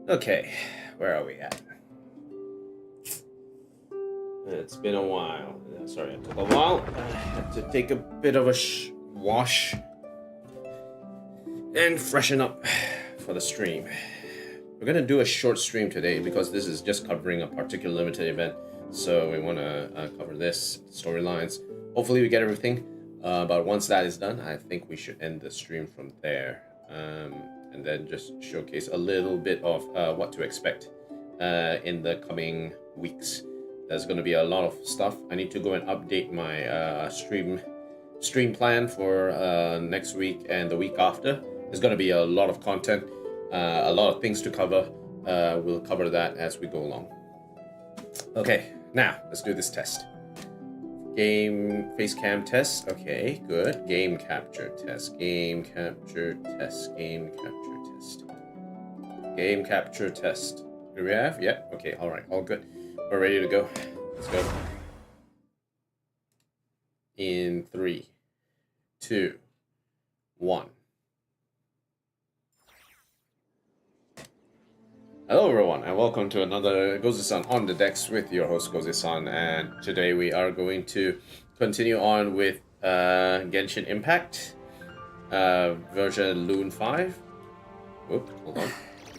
Okay, where are we at? It's been a while. Sorry, it took a while. I had to take a bit of a wash and freshen up for the stream. We're gonna do a short stream today because this is just covering a particular limited event. So we want to cover this storylines. Hopefully we get everything. But once that is done, I think we should end the stream from there. And then just showcase a little bit of what to expect in the coming weeks. There's going to be a lot of stuff. I need to go and update my stream plan for next week and the week after. There's going to be a lot of content, a lot of things to cover. We'll cover that as we go along. Okay, now let's do this test. Game face cam test. Okay, good. Game capture test. Game capture test. Game capture test. Game capture test. Do we have? Yeah. Okay. All right. All good. We're ready to go. Let's go. In 3, 2, 1. Hello everyone, and welcome to another Gozi-san on the decks with your host Gozi-san, and today we are going to continue on with Genshin Impact, version Lune 5. Whoop, hold on.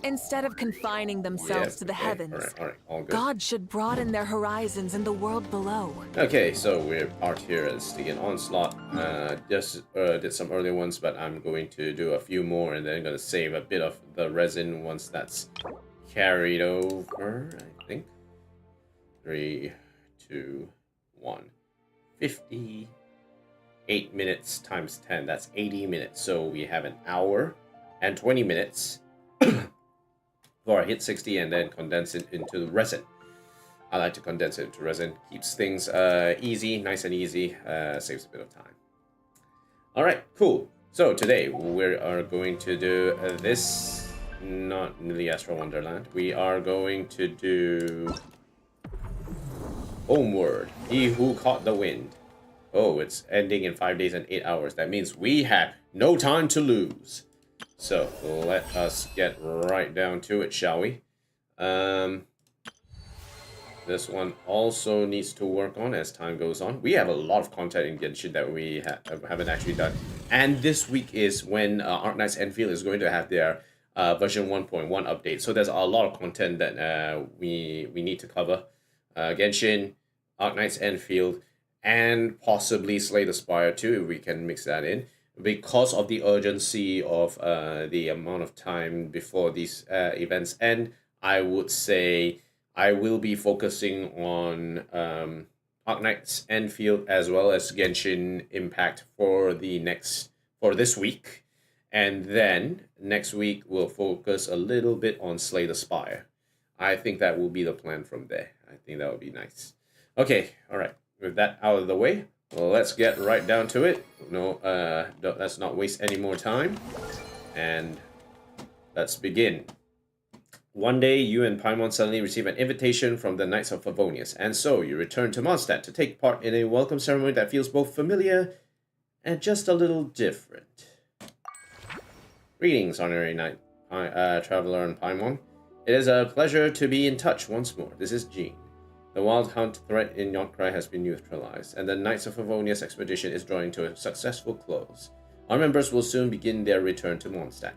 Instead of confining themselves to the heavens, all good. God should broaden their horizons in the world below. Okay, so we're out here as the Onslaught. Just did some earlier ones, but I'm going to do a few more, and then I'm going to save a bit of the resin once that's carried over, I think. 3, 2, 1. 58 minutes times 10. That's 80 minutes. So we have an hour and 20 minutes before I hit 60 and then condense it into resin. I like to condense it into resin. Keeps things easy, nice and easy. Saves a bit of time. All right, cool. So today we are going to do this. Not the Astral Wonderland. We are going to do Homeward, He Who Caught the Wind. Oh, it's ending in 5 days and 8 hours. That means we have no time to lose. So let us get right down to it, shall we? This one also needs to work on as time goes on. We have a lot of content in Genshin that we haven't actually done. And this week is when Arknight's Enfield is going to have their version 1.1 update. So there's a lot of content that we need to cover. Genshin, Arknight's Enfield, and possibly Slay the Spire too, if we can mix that in. Because of the urgency of the amount of time before these events end, I would say I will be focusing on Arknight's Enfield as well as Genshin Impact for this week. And then next week we'll focus a little bit on Slay the Spire. I think that will be the plan from there. I think that would be nice. Okay, all right. With that out of the way, well, let's get right down to it. No, let's not waste any more time. And let's begin. One day, you and Paimon suddenly receive an invitation from the Knights of Favonius, and so you return to Mondstadt to take part in a welcome ceremony that feels both familiar and just a little different. Greetings, Honorary Knight, Traveler and Paimon. It is a pleasure to be in touch once more. This is Jean. The wild hunt threat in Nod-krai has been neutralized, and the Knights of Favonius expedition is drawing to a successful close. Our members will soon begin their return to Mondstadt.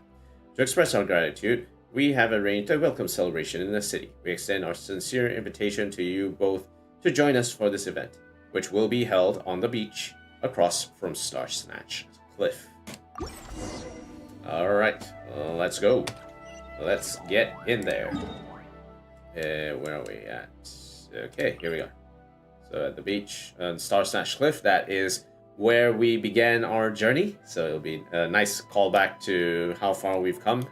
To express our gratitude, we have arranged a welcome celebration in the city. We extend our sincere invitation to you both to join us for this event, which will be held on the beach across from Star Snatch Cliff. Alright, let's go. Let's get in there. Where are we at? Okay, here we go. So at the beach on Star Snatch Cliff, that is where we began our journey. So it'll be a nice callback to how far we've come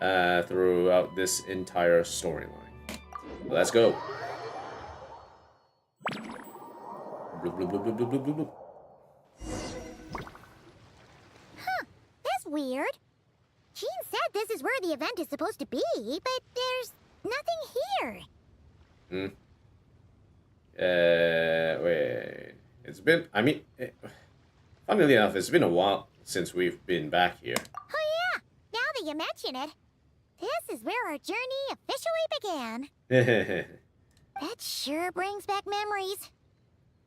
throughout this entire storyline. Let's go. Bloop, bloop, bloop, bloop, bloop, bloop, bloop. That's weird. Jean said this is where the event is supposed to be, but there's nothing here. Wait. It's been, funnily enough, it's been a while since we've been back here. Oh yeah, now that you mention it. This is where our journey officially began. That sure brings back memories.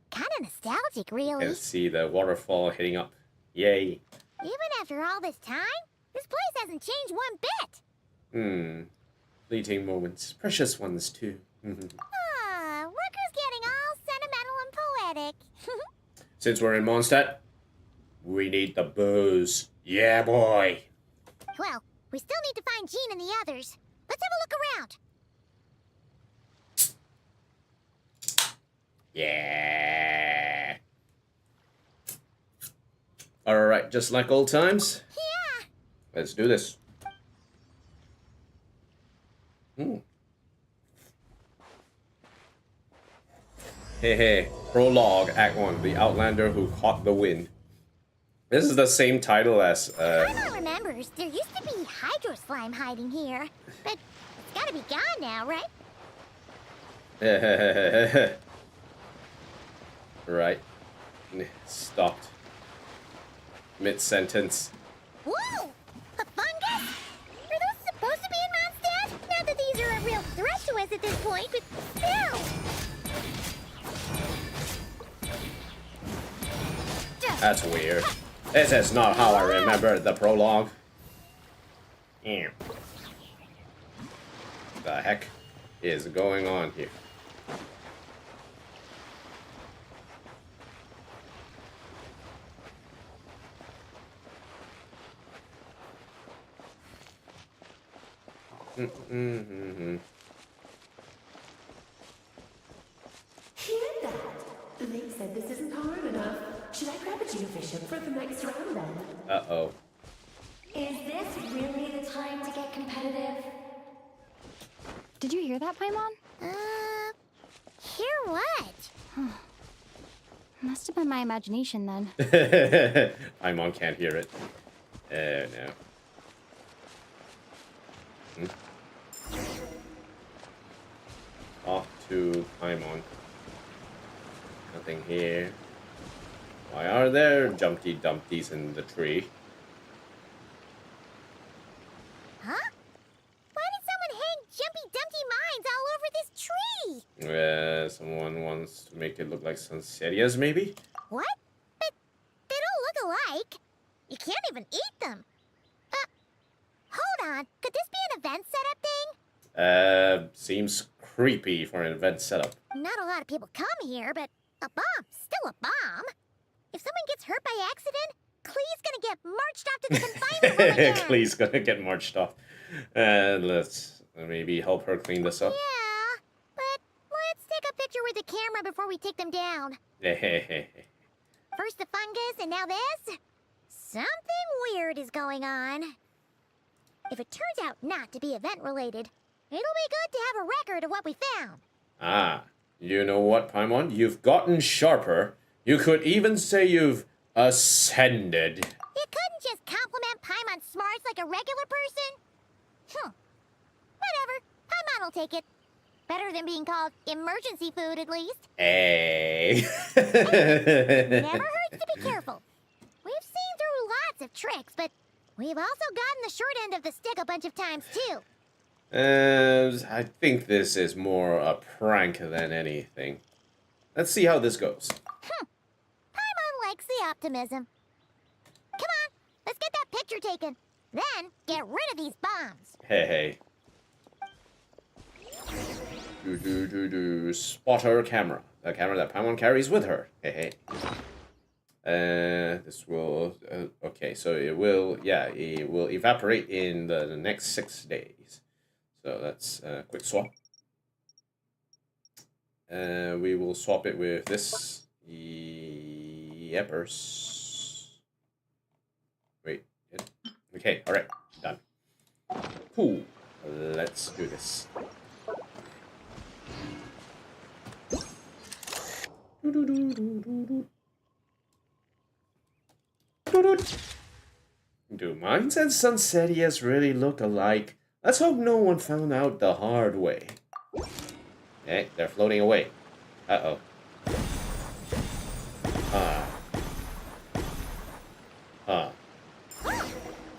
Kinda nostalgic, You really. can see the waterfall hitting up. Yay. Even after all this time, this place hasn't changed one bit. Fleeting moments. Precious ones, too. Look who's getting all sentimental and poetic. Since we're in Mondstadt, we need the booze. Yeah, boy. Well, we still need to find Jean and the others. Let's have a look around. Yeah. Alright, just like old times. Yeah. Let's do this. Hey, Prologue, Act 1, The Outlander Who Caught the Wind. This is the same title as, Paimon remembers there used to be hydro slime hiding here, but it's gotta be gone now, right? Right. Stopped. Mid-sentence. Whoa! A fungus? Are those supposed to be in Mondstadt? Not that these are a real threat to us at this point, but still! That's weird. This is not how I remember the prologue. The heck is going on here? Hear that? They said this isn't hard enough. Should I grab a geofishing for the next round then? Uh-oh. Is this really the time to get competitive? Did you hear that, Paimon? Hear what? Must have been my imagination then. Paimon can't hear it. No. Off to Paimon. Nothing here. Why are there Jumpty Dumpties in the tree? Huh? Why did someone hang Jumpy Dumpty mines all over this tree? Someone wants to make it look like Sunsetias, maybe? What? But they don't look alike. You can't even eat them. Hold on. Could this be an event setup thing? Seems creepy for an event setup. Not a lot of people come here, but a bomb's still a bomb. If someone gets hurt by accident, Klee's gonna get marched off to the confinement room again. Klee's gonna get marched off. Let's maybe help her clean this up. Yeah, but let's take a picture with the camera before we take them down. First the fungus, and now this? Something weird is going on. If it turns out not to be event-related, it'll be good to have a record of what we found. Ah, you know what, Paimon? You've gotten sharper. You could even say you've ascended. You couldn't just compliment Paimon's smarts like a regular person? Whatever. Paimon will take it. Better than being called emergency food, at least. Hey. Never hurts to be careful. We've seen through lots of tricks, but we've also gotten the short end of the stick a bunch of times, too. I think this is more a prank than anything. Let's see how this goes. Paimon likes the optimism. Come on, let's get that picture taken. Then, get rid of these bombs. Hey. Spotter camera. The camera that Paimon carries with her. Hey. This will... okay, so it will evaporate in the next 6 days. So that's a quick swap. We will swap it with this. Yepers. Wait. Okay, alright. Done. Cool. Let's do this. Do mines and Sunsetias really look alike? Let's hope no one found out the hard way. Hey, they're floating away. Uh-oh.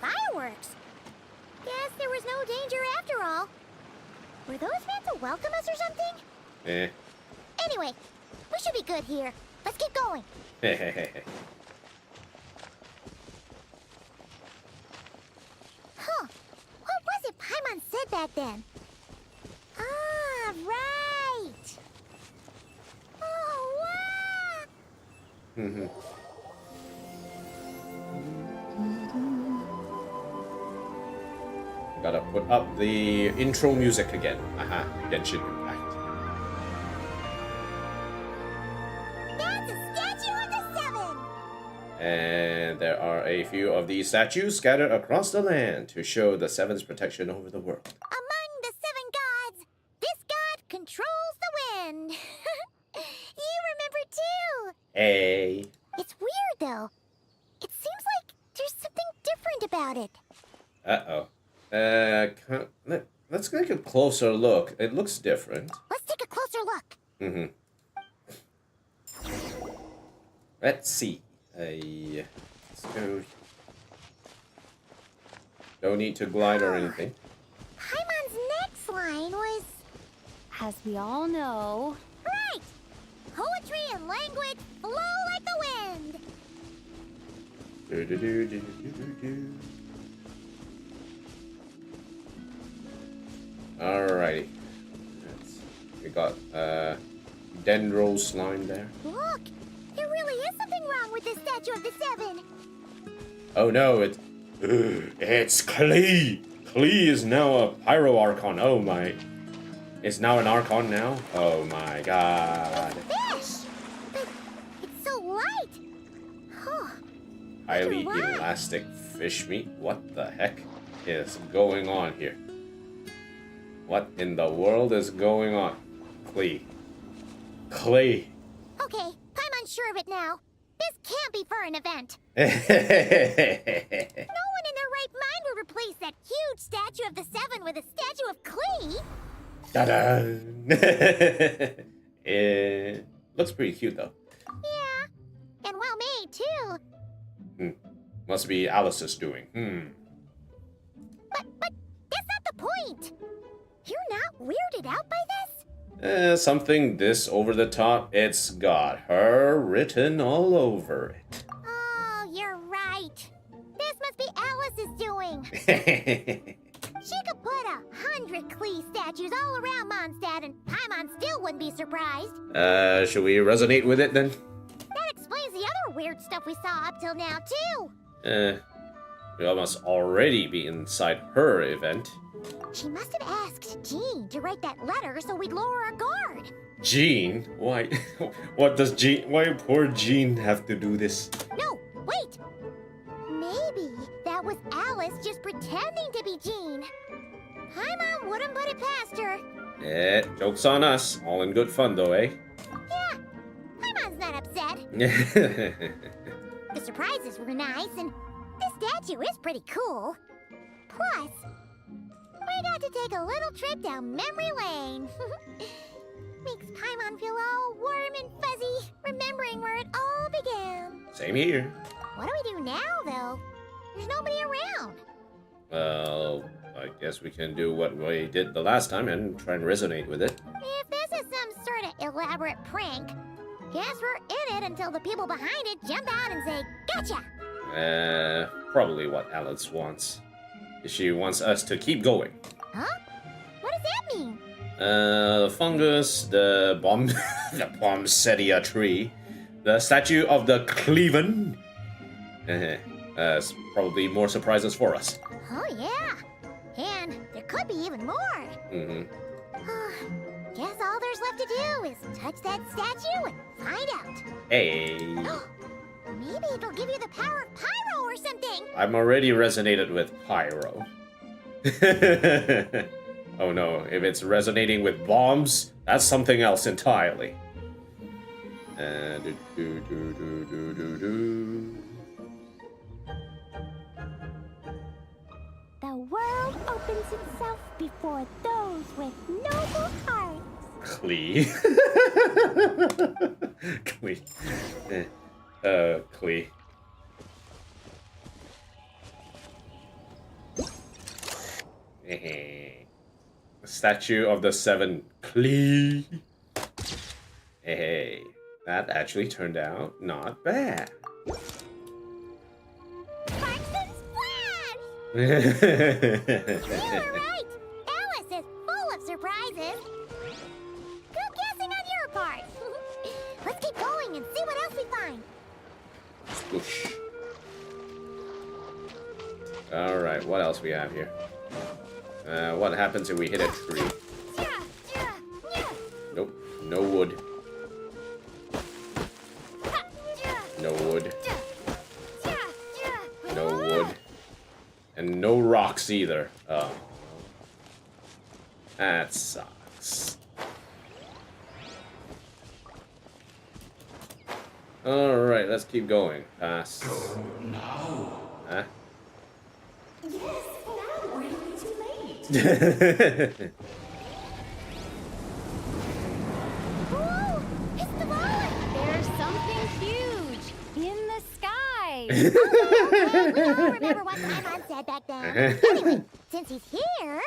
Fireworks. Guess there was was no danger after all. Were those meant to welcome us or something? Eh. Anyway, we should be good here. Let's keep going. Huh. What was it Paimon said back then? Ah, right. Oh, wow. Gotta put up the intro music again. Aha, Genshin Impact. That's a statue of the seven. And there are a few of these statues scattered across the land to show the Seven's protection over the world. Among the seven gods, this god controls the wind. You remember too. Hey. It's weird though. It seems like there's something different about it. Uh-oh. Let's take a closer look. It looks different. Let's take a closer look. Let's see. Let's go. Don't need to glide or anything. Paimon's next line was... As we all know... Right! Poetry and language flow like the wind. Alrighty. We got Dendro's line there. Look! There really is something wrong with this statue of the seven. Oh no, it's Klee! Klee is now a Pyro Archon. Oh my. It's now an Archon now? Oh my god. Fish! But it's so light! Huh. Highly Wow. elastic fish meat? What the heck is going on here? What in the world is going on? Klee. Klee. Okay, Paimon's sure of it now. This can't be for an event. Da-da. No one in their right mind would replace that huge statue of the seven with a statue of Klee. It looks pretty cute though. Yeah, and well made too. Must be Alice's doing. But that's not the point. You're not weirded out by this? Something this over the top. It's got her written all over it. Oh, you're right. This must be Alice's doing. She could put 100 Klee statues all around Mondstadt and Paimon still wouldn't be surprised. Should we resonate with it then? That explains the other weird stuff we saw up till now, too. We must already be inside her event. She must have asked Jean to write that letter so we'd lower our guard. Jean? Why? Why poor Jean have to do this? No, wait! Maybe that was Alice just pretending to be Jean. Paimon wouldn't put it past her. Joke's on us. All in good fun though, eh? Yeah, Paimon's not upset. The surprises were nice, and this statue is pretty cool. Plus, we got to take a little trip down memory lane. Makes Paimon feel all warm and fuzzy, remembering where it all began. Same here. What do we do now, though? There's nobody around. Well, I guess we can do what we did the last time and try and resonate with it. If this is some sort of elaborate prank, guess we're in it until the people behind it jump out and say, "Gotcha!" Probably what Alice wants. She wants us to keep going. Huh? What does that mean? The fungus, the bomb, the poinsettia tree, the statue of the Cleven. Probably more surprises for us. Oh, yeah. And there could be even more. Guess all there's left to do is touch that statue and find out. Hey. Maybe it'll give you the power of Pyro or something. I'm already resonated with Pyro. Oh no, if it's resonating with bombs, that's something else entirely. The world opens itself before those with noble hearts. Klee. Klee. Klee. Statue of the Seven Klee. Hey, that actually turned out not bad. Parsons Flash! You were right! Alice is full of surprises! Good guessing on your part! Let's keep going and see what else we find! Swoosh. Alright, what else we have here? What happens if we hit a tree? Nope, no wood. No wood. No wood. And no rocks either. Oh. That sucks. Alright, let's keep going. Pass. No. Huh? Yes, now we're really too late. Whoa! It's the ball! There's something huge in the sky. Okay, we all remember what Paimon said back then. Anyway, since he's here,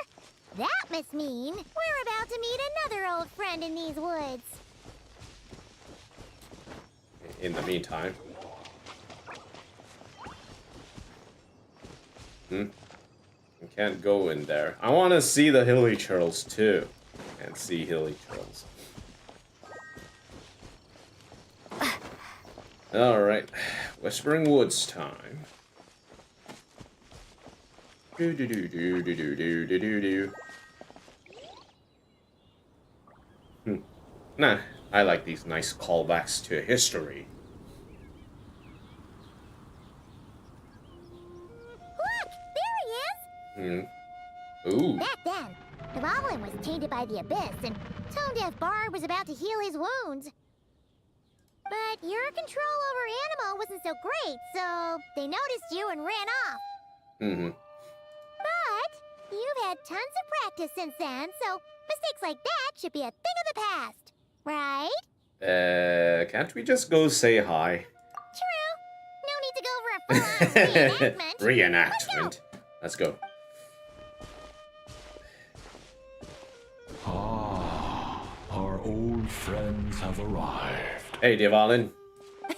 that must mean we're about to meet another old friend in these woods. In the meantime. I can't go in there. I want to see the hilly turtles too. Can't see hilly turtles. Alright. Whispering Woods time. Do do do do do do do do do do. Nah, I like these nice callbacks to history. Look! There he is! Ooh. Back then, the Goblin was tainted by the Abyss, and Tone-Deaf Bard was about to heal his wounds. But your control over Animo wasn't so great, so they noticed you and ran off. But you've had tons of practice since then, so mistakes like that should be a thing of the past, right? Can't we just go say hi? True. No need to go for a full-on reenactment. Reenactment. Let's go. Our old friends have arrived. Hey, Divalin.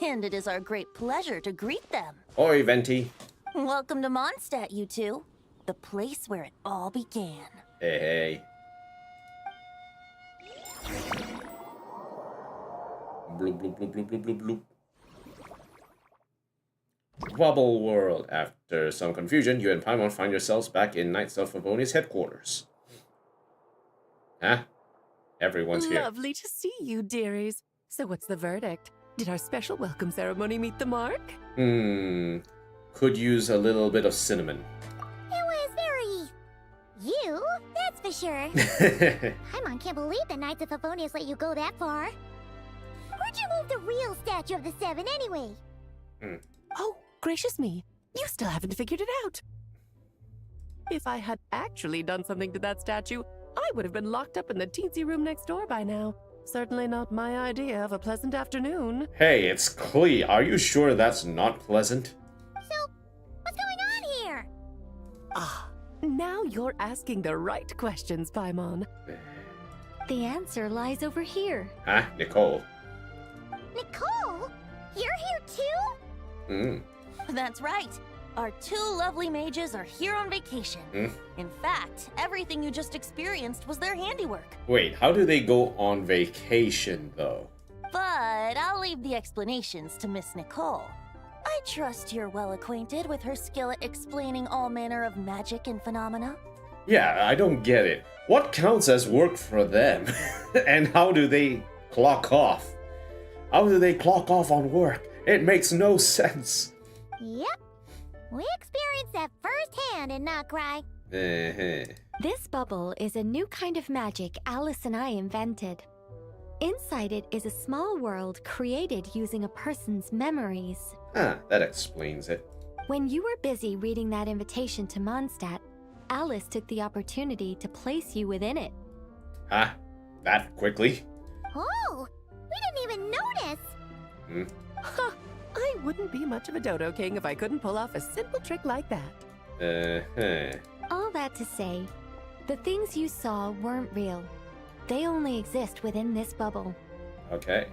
And it is our great pleasure to greet them. Oi, Venti. Welcome to Mondstadt, you two. The place where it all began. Hey, hey. Bloop, bloop, bloop, bloop, bloop, bloop, bloop. Bubble World. After some confusion, you and Paimon find yourselves back in Knights of Favonius headquarters. Huh? Everyone's here. Lovely to see you, dearies. So what's the verdict? Did our special welcome ceremony meet the mark? Could use a little bit of cinnamon. It was very... you, that's for sure. Paimon can't believe the Knights of Favonius let you go that far. Where'd you move the real statue of the Seven anyway? Oh, gracious me. You still haven't figured it out. If I had actually done something to that statue, I would have been locked up in the teensy room next door by now. Certainly not my idea of a pleasant afternoon. Hey, it's Klee. Are you sure that's not pleasant? So, what's going on here? Ah, now you're asking the right questions, Paimon. The answer lies over here. Huh? Nicole? Nicole? You're here too? That's right. Our two lovely mages are here on vacation. In fact, everything you just experienced was their handiwork. Wait, how do they go on vacation, though? But I'll leave the explanations to Miss Nicole. I trust you're well acquainted with her skill at explaining all manner of magic and phenomena. Yeah, I don't get it. What counts as work for them? And how do they clock off? How do they clock off on work? It makes no sense. Yep. We experienced that firsthand in Nod-krai. This bubble is a new kind of magic Alice and I invented. Inside it is a small world created using a person's memories. Ah, that explains it. When you were busy reading that invitation to Mondstadt, Alice took the opportunity to place you within it. Huh? That quickly? Oh, we didn't even notice. Ha! I wouldn't be much of a Dodo King if I couldn't pull off a simple trick like that. All that to say, The things you saw weren't real. They only exist within this bubble. Okay.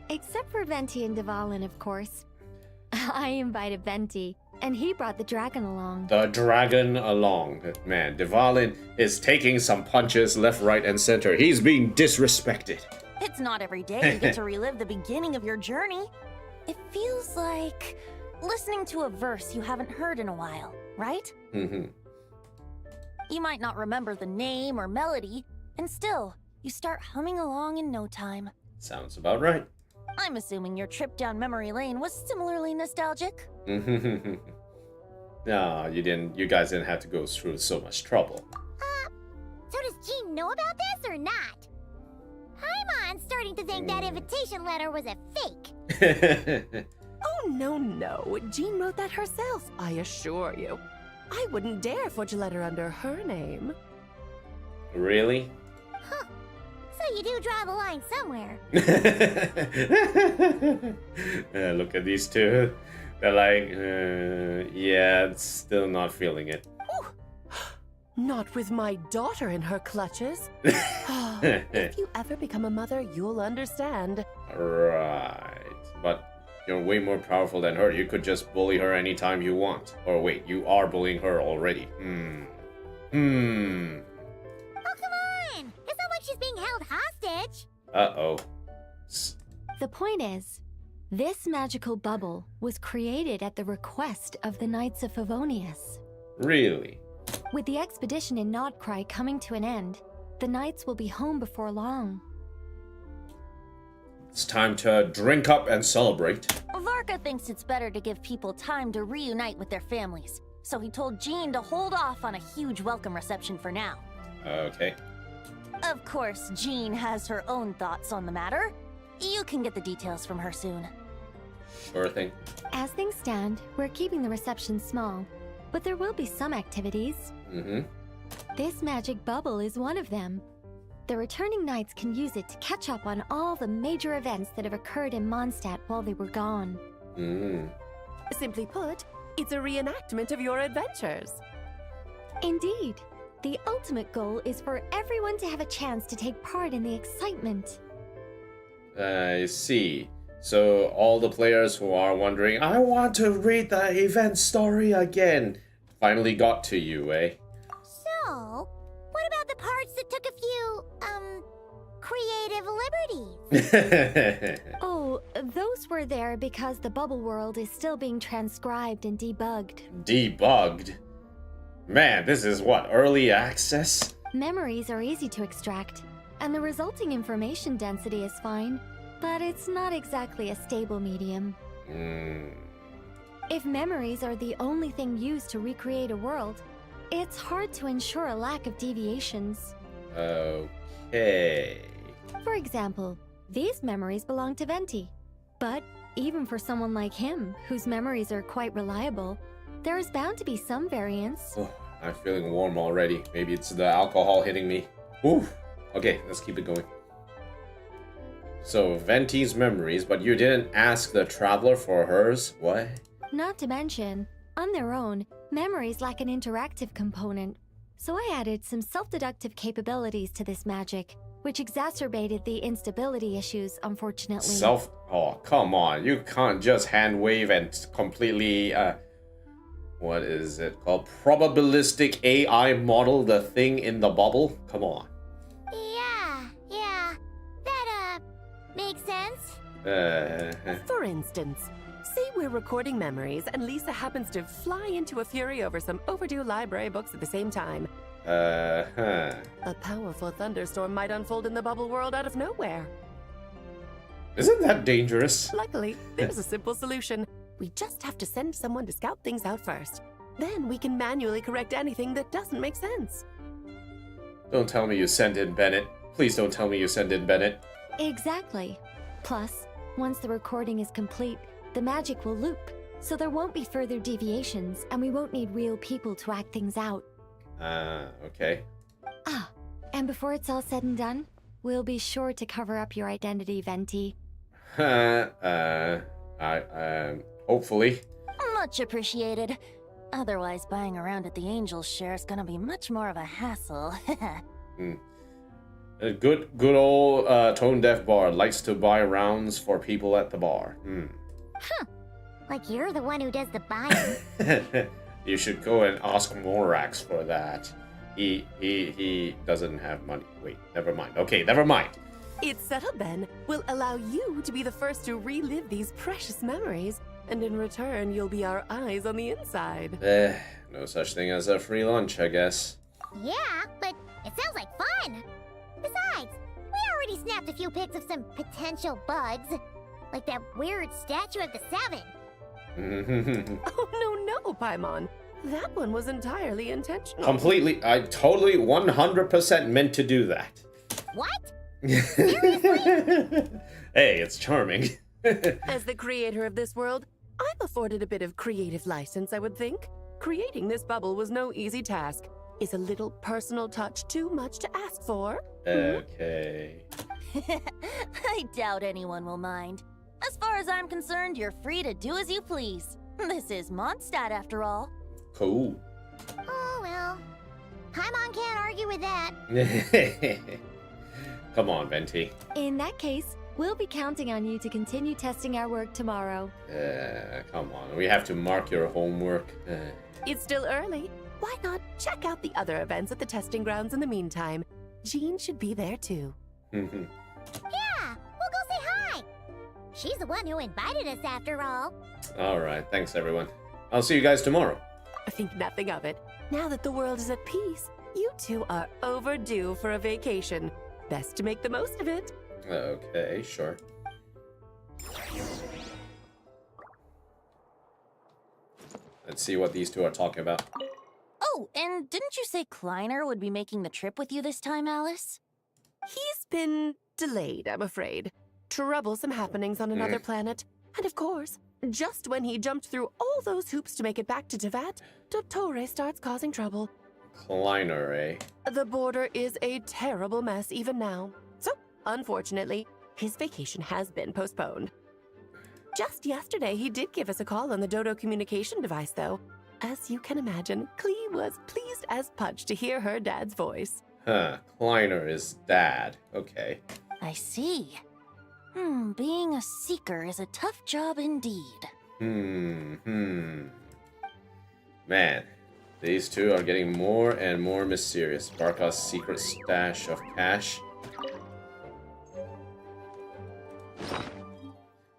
Except for Venti and Dvalin, of course. I invited Venti, and he brought the dragon along. The dragon along. Man, Dvalin is taking some punches left, right, and center. He's being disrespected. It's not every day you get to relive the beginning of your journey. It feels like listening to a verse you haven't heard in a while, right? Mm-hmm. You might not remember the name or melody, and still, you start humming along in no time. Sounds about right. I'm assuming your trip down memory lane was similarly nostalgic. No, you guys didn't have to go through so much trouble. So does Jean know about this or not? I'm starting to think that invitation letter was a fake. Oh, no. Jean wrote that herself, I assure you. I wouldn't dare forge a letter under her name. Really? Huh. So you do draw the line somewhere. Look at these two. They're like, yeah, still not feeling it. Ooh. Not with my daughter in her clutches. If you ever become a mother, you'll understand. Right. But you're way more powerful than her. You could just bully her anytime you want. Or wait, you are bullying her already. Oh, come on! It's not like she's being held hostage. Uh-oh. The point is, this magical bubble was created at the request of the Knights of Favonius. Really? With the expedition in Nod-krai coming to an end, the Knights will be home before long. It's time to drink up and celebrate. Varka thinks it's better to give people time to reunite with their families, so he told Jean to hold off on a huge welcome reception for now. Okay. Of course, Jean has her own thoughts on the matter. You can get the details from her soon. Sure thing. As things stand, we're keeping the reception small, but there will be some activities. Mm-hmm. This magic bubble is one of them. The returning knights can use it to catch up on all the major events that have occurred in Mondstadt while they were gone. Simply put, it's a reenactment of your adventures. Indeed. The ultimate goal is for everyone to have a chance to take part in the excitement. I see. So all the players who are wondering, I want to read the event story again, finally got to you, eh? So, what about the parts that took a few, creative liberties? Oh, those were there because the bubble world is still being transcribed and debugged. Debugged? Man, this is what, early access? Memories are easy to extract, and the resulting information density is fine, but it's not exactly a stable medium. If memories are the only thing used to recreate a world, it's hard to ensure a lack of deviations. Okay. For example, these memories belong to Venti. But even for someone like him, whose memories are quite reliable, there is bound to be some variance. Oh, I'm feeling warm already. Maybe it's the alcohol hitting me. Ooh. Okay, let's keep it going. So, Venti's memories, but you didn't ask the traveler for hers? What? Not to mention, on their own, memories lack an interactive component. So I added some self-deductive capabilities to this magic, which exacerbated the instability issues, unfortunately. Oh, come on. You can't just hand wave and completely, what is it called? Probabilistic AI model the thing in the bubble? Come on. Yeah. That, makes sense. For instance, say we're recording memories and Lisa happens to fly into a fury over some overdue library books at the same time. A powerful thunderstorm might unfold in the bubble world out of nowhere. Isn't that dangerous? Luckily, there's a simple solution. We just have to send someone to scout things out first. Then we can manually correct anything that doesn't make sense. Don't tell me you sent in Bennett. Please don't tell me you sent in Bennett. Exactly. Plus, once the recording is complete, the magic will loop, so there won't be further deviations, and we won't need real people to act things out. Okay. And before it's all said and done, we'll be sure to cover up your identity, Venti. Hopefully. Much appreciated. Otherwise, buying around at the Angels share is gonna be much more of a hassle. A good old tone-deaf bard likes to buy rounds for people at the bar. Huh. Like you're the one who does the buying. You should go and ask Morax for that. He doesn't have money. Wait, never mind. Okay, never mind. It's settled then. We'll allow you to be the first to relive these precious memories, and in return, you'll be our eyes on the inside. No such thing as a free lunch, I guess. Yeah, but it sounds like fun. Besides, we already snapped a few pics of some potential bugs. Like that weird statue of the Seven. Oh, no, Paimon. That one was entirely intentional. Completely, I totally 100% meant to do that. What? Seriously? Hey, it's charming. As the creator of this world, I'm afforded a bit of creative license, I would think. Creating this bubble was no easy task. Is a little personal touch too much to ask for? Okay. I doubt anyone will mind. As far as I'm concerned, you're free to do as you please. This is Mondstadt, after all. Cool. Oh, well. Paimon can't argue with that. Come on, Venti. In that case, we'll be counting on you to continue testing our work tomorrow. Come on. We have to mark your homework. It's still early. Why not check out the other events at the testing grounds in the meantime? Jean should be there too. Yeah, we'll go say hi. She's the one who invited us after all. Alright, thanks everyone. I'll see you guys tomorrow. I think nothing of it. Now that the world is at peace, you two are overdue for a vacation. Best to make the most of it. Okay, sure. Let's see what these two are talking about. Oh, and didn't you say Kleiner would be making the trip with you this time, Alice? He's been delayed, I'm afraid. Troublesome happenings on another planet. And of course, just when he jumped through all those hoops to make it back to Tevat, Dottore starts causing trouble. Kleiner, eh? The border is a terrible mess even now. So, unfortunately, his vacation has been postponed. Just yesterday, he did give us a call on the Dodo communication device, though. As you can imagine, Klee was pleased as punch to hear her dad's voice. Huh, Kleiner is dad. Okay. I see. Being a seeker is a tough job indeed. Man, these two are getting more and more mysterious. Varka's secret stash of cash.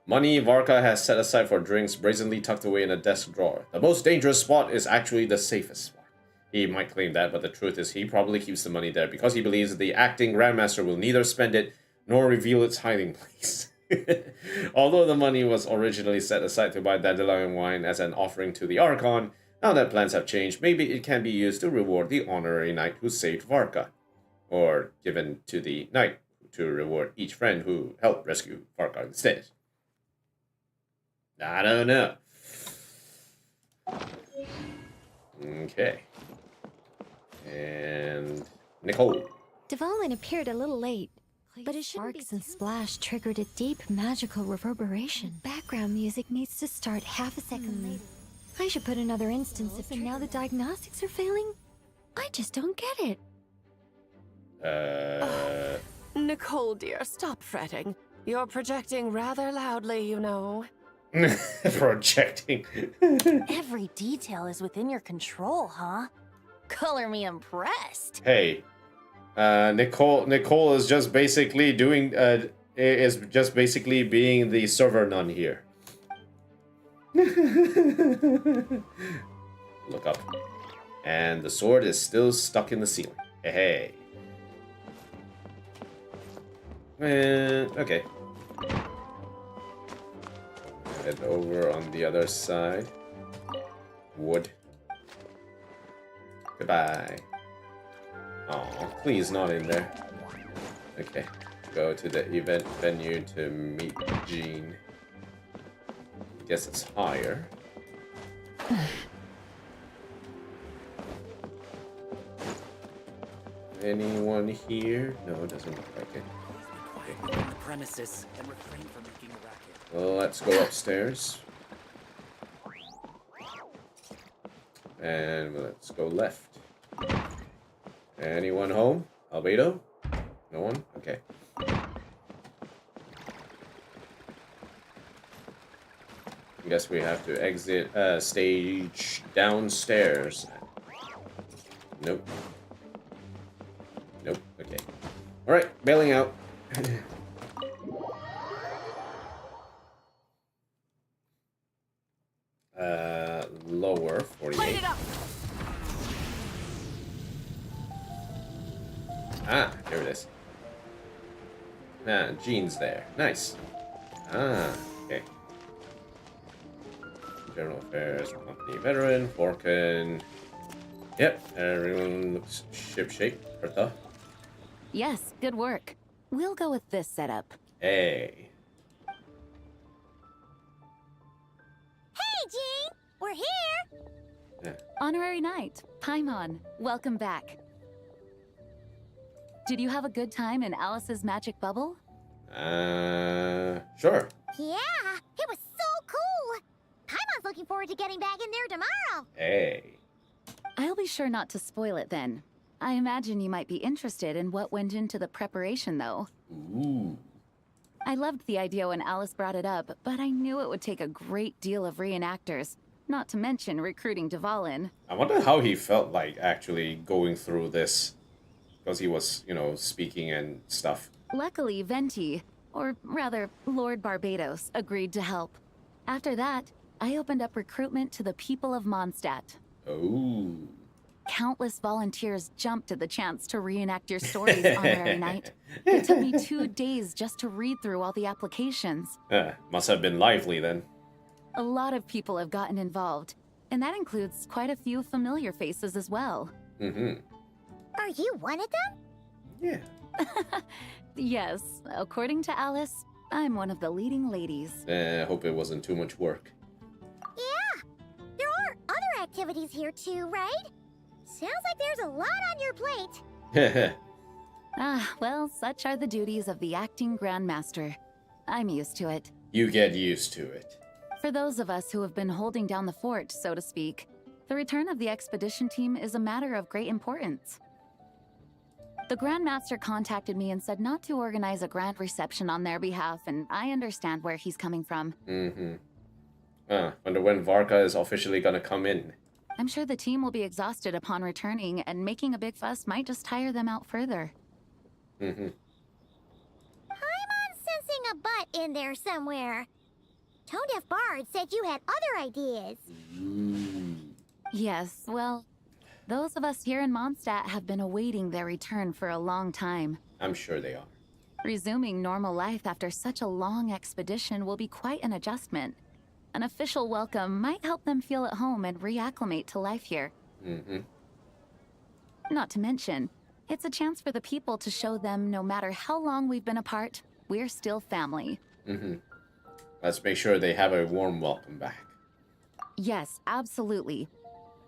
Money Varka has set aside for drinks brazenly tucked away in a desk drawer. The most dangerous spot is actually the safest spot. He might claim that, but the truth is he probably keeps the money there because he believes the acting Grandmaster will neither spend it nor reveal its hiding place. Although the money was originally set aside to buy dandelion wine as an offering to the Archon, now that plans have changed, maybe it can be used to reward the honorary knight who saved Varka. Or given to the knight to reward each friend who helped rescue Varka instead. I don't know. Okay. And Nicole. Dvalin appeared a little late, but his sparks and splash triggered a deep magical reverberation. Background music needs to start half a second late. I should put another instance if now the diagnostics are failing. I just don't get it. Nicole, dear, stop fretting. You're projecting rather loudly, you know. Projecting. Every detail is within your control, huh? Color me impressed. Hey, Nicole is just basically doing being the server nun here. Look up, and the sword is still stuck in the ceiling. Hey. Okay. Head over on the other side. Wood. Goodbye. Oh, please not in there. Okay. Go to the event venue to meet Jean. Guess it's higher. Anyone here? No, it doesn't look like it. Quiet on the premises and refrain from making a racket. Well, let's go upstairs. And let's go left. Anyone home? Albedo? No one? Okay. I guess we have to exit stage downstairs. Nope. Nope. Okay. Alright, bailing out. Lower 48. Ah, there it is. Ah, Jean's there. Nice. Ah, okay. General Affairs, Company Veteran, Forkin. Yep, everyone looks shipshape. Hertha. Yes, good work. We'll go with this setup. Hey. Hey, Jean! We're here! Yeah. Honorary Knight, Paimon, welcome back. Did you have a good time in Alice's magic bubble? Sure. Yeah, it was so cool! Paimon's looking forward to getting back in there tomorrow. Hey. I'll be sure not to spoil it then. I imagine you might be interested in what went into the preparation, though. Ooh. I loved the idea when Alice brought it up, but I knew it would take a great deal of reenactors, not to mention recruiting Dvalin. I wonder how he felt like actually going through this. Because he was, you know, speaking and stuff. Luckily, Venti, or rather, Lord Barbados, agreed to help. After that, I opened up recruitment to the people of Mondstadt. Oh. Countless volunteers jumped at the chance to reenact your stories, Honorary Knight. It took me 2 days just to read through all the applications. Must have been lively then. A lot of people have gotten involved, and that includes quite a few familiar faces as well. Mm-hmm. Are you one of them? Yeah. Yes, according to Alice, I'm one of the leading ladies. I hope it wasn't too much work. Yeah, there are other activities here too, right? Sounds like there's a lot on your plate. Well, such are the duties of the acting Grandmaster. I'm used to it. You get used to it. For those of us who have been holding down the fort, so to speak, the return of the expedition team is a matter of great importance. The Grandmaster contacted me and said not to organize a grand reception on their behalf, and I understand where he's coming from. Mm-hmm. Wonder when Varka is officially gonna come in. I'm sure the team will be exhausted upon returning, and making a big fuss might just tire them out further. Mm-hmm. I'm sensing a butt in there somewhere. Tone-deaf Bard said you had other ideas. Yes, well, those of us here in Mondstadt have been awaiting their return for a long time. I'm sure they are. Resuming normal life after such a long expedition will be quite an adjustment. An official welcome might help them feel at home and reacclimate to life here. Mm-hmm. Not to mention, it's a chance for the people to show them no matter how long we've been apart, we're still family. Mm-hmm. Let's make sure they have a warm welcome back. Yes, absolutely.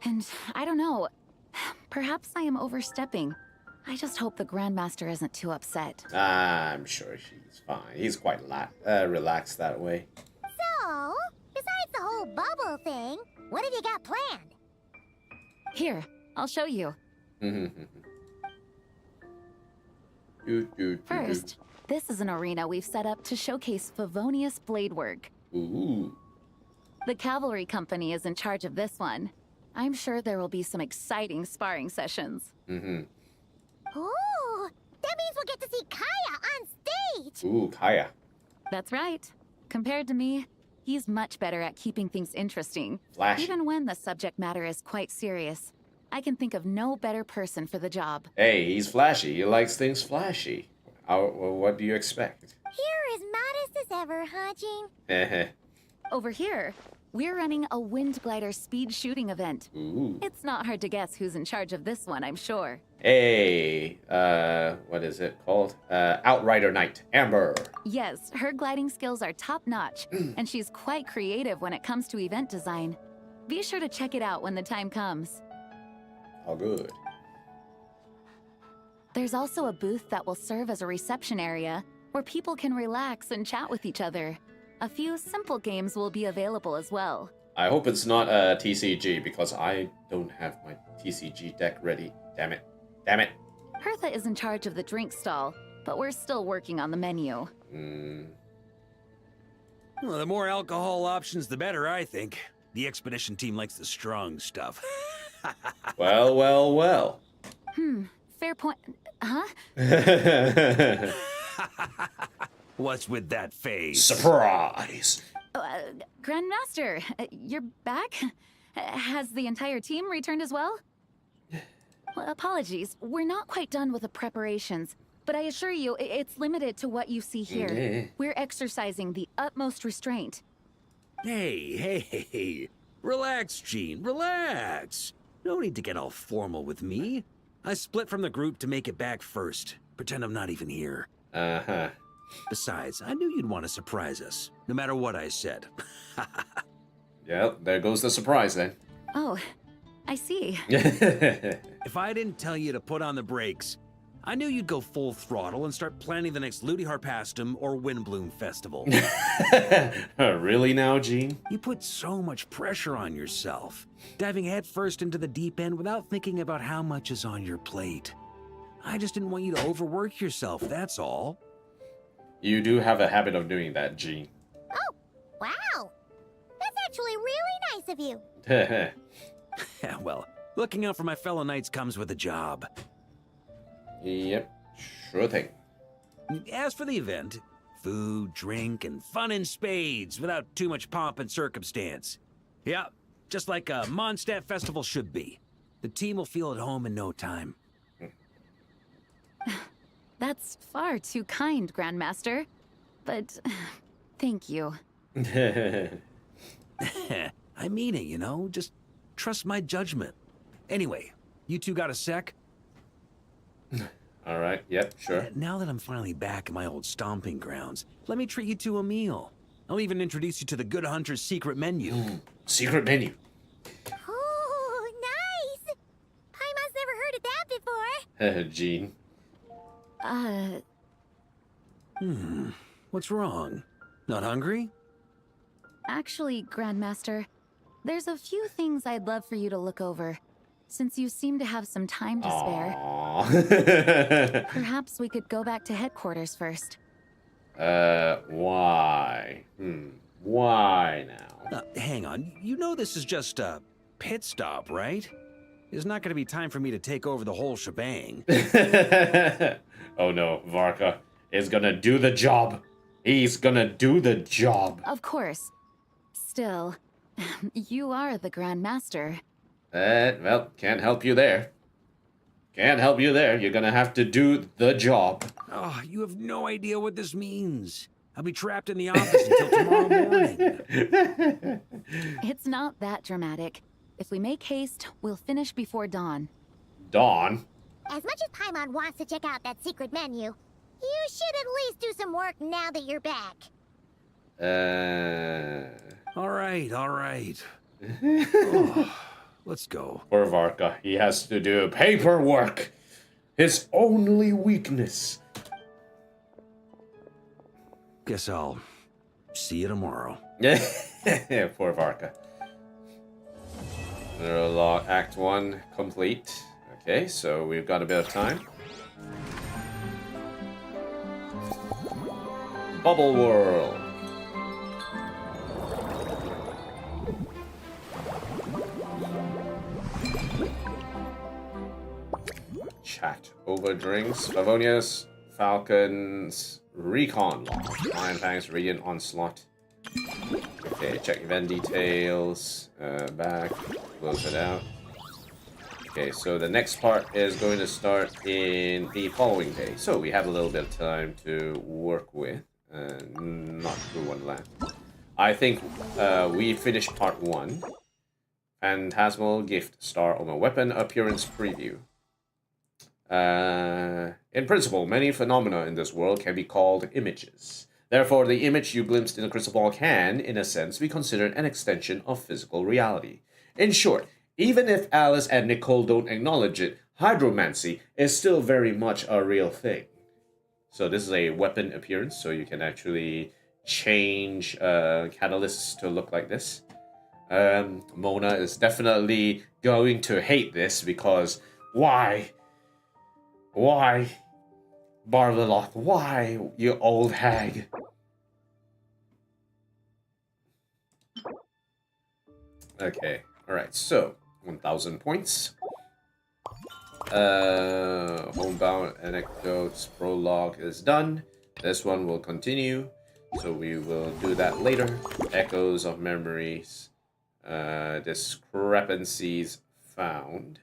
And I don't know, perhaps I am overstepping. I just hope the Grandmaster isn't too upset. I'm sure she's fine. He's quite relaxed that way. So, besides the whole bubble thing, what have you got planned? Here, I'll show you. First, this is an arena we've set up to showcase Favonius blade work. Ooh. The cavalry company is in charge of this one. I'm sure there will be some exciting sparring sessions. Mm-hmm. Ooh, that means we'll get to see Kaya on stage! Ooh, Kaya. That's right. Compared to me, he's much better at keeping things interesting. Flashy. Even when the subject matter is quite serious. I can think of no better person for the job. Hey, he's flashy. He likes things flashy. What do you expect? You're as modest as ever, huh, Jean? Over here, we're running a wind glider speed shooting event. Ooh. It's not hard to guess who's in charge of this one, I'm sure. Hey, what is it called? Outrider Knight, Amber. Yes, her gliding skills are top-notch, and she's quite creative when it comes to event design. Be sure to check it out when the time comes. All good. There's also a booth that will serve as a reception area where people can relax and chat with each other. A few simple games will be available as well. I hope it's not a TCG because I don't have my TCG deck ready. Damn it. Damn it. Hertha is in charge of the drink stall, but we're still working on the menu. Well, the more alcohol options, the better, I think. The expedition team likes the strong stuff. Well, well, well. Fair point. Huh? What's with that face? Surprise! Grandmaster, you're back? Has the entire team returned as well? Well, apologies, we're not quite done with the preparations, but I assure you, it's limited to what you see here. We're exercising the utmost restraint. Hey. Relax, Gene, relax. No need to get all formal with me. I split from the group to make it back first. Pretend I'm not even here. Uh-huh. Besides, I knew you'd want to surprise us, no matter what I said. Yep, there goes the surprise then. Oh, I see. If I didn't tell you to put on the brakes, I knew you'd go full throttle and start planning the next Ludi Harpastum or Windbloom Festival. Really now, Gene? You put so much pressure on yourself, diving headfirst into the deep end without thinking about how much is on your plate. I just didn't want you to overwork yourself, that's all. You do have a habit of doing that, Gene. Oh, wow. That's actually really nice of you. Yeah, well, looking out for my fellow knights comes with a job. Yep, sure thing. As for the event, food, drink, and fun in spades without too much pomp and circumstance. Yeah, just like a Mondstadt festival should be. The team will feel at home in no time. That's far too kind, Grandmaster. But thank you. I mean it, you know? Just trust my judgment. Anyway, you two got a sec? All right, yep, sure. Now that I'm finally back in my old stomping grounds, let me treat you to a meal. I'll even introduce you to the Good Hunter's secret menu. Secret menu. Oh, nice! Paimon's never heard of that before. Gene. What's wrong? Not hungry? Actually, Grandmaster, there's a few things I'd love for you to look over. Since you seem to have some time to spare, perhaps we could go back to headquarters first. Why? Why now? Hang on. You know this is just a pit stop, right? There's not going to be time for me to take over the whole shebang. Oh no, Varka is gonna do the job. He's gonna do the job. Of course. Still, you are the Grandmaster. Well, can't help you there. Can't help you there. You're gonna have to do the job. Oh, you have no idea what this means. I'll be trapped in the office until tomorrow morning. It's not that dramatic. If we make haste, we'll finish before dawn. Dawn? As much as Paimon wants to check out that secret menu, you should at least do some work now that you're back. All right. Oh, let's go. Poor Varka. He has to do paperwork. His only weakness. Guess I'll see you tomorrow. Poor Varka. Log Act 1 complete. Okay, so we've got a bit of time. Bubble World. Chat over drinks. Favonius, Falcons, Recon Log. Iron Fangs, Radiant Onslaught. Okay, check event details. Back. Close it out. Okay, so the next part is going to start in the following day. So we have a little bit of time to work with. Not through Wonderland. I think we finished part 1. Phantasmal Gift Star on a Weapon Appearance Preview. In principle, many phenomena in this world can be called images. Therefore, the image you glimpsed in the crystal ball can, in a sense, be considered an extension of physical reality. In short, even if Alice and Nicole don't acknowledge it, hydromancy is still very much a real thing. So this is a weapon appearance, so you can actually change catalysts to look like this. Mona is definitely going to hate this because why? Why? Barlilock, why, you old hag? Okay, alright, so 1,000 points. Homebound anecdotes prologue is done. This one will continue, so we will do that later. Echoes of memories. Discrepancies found.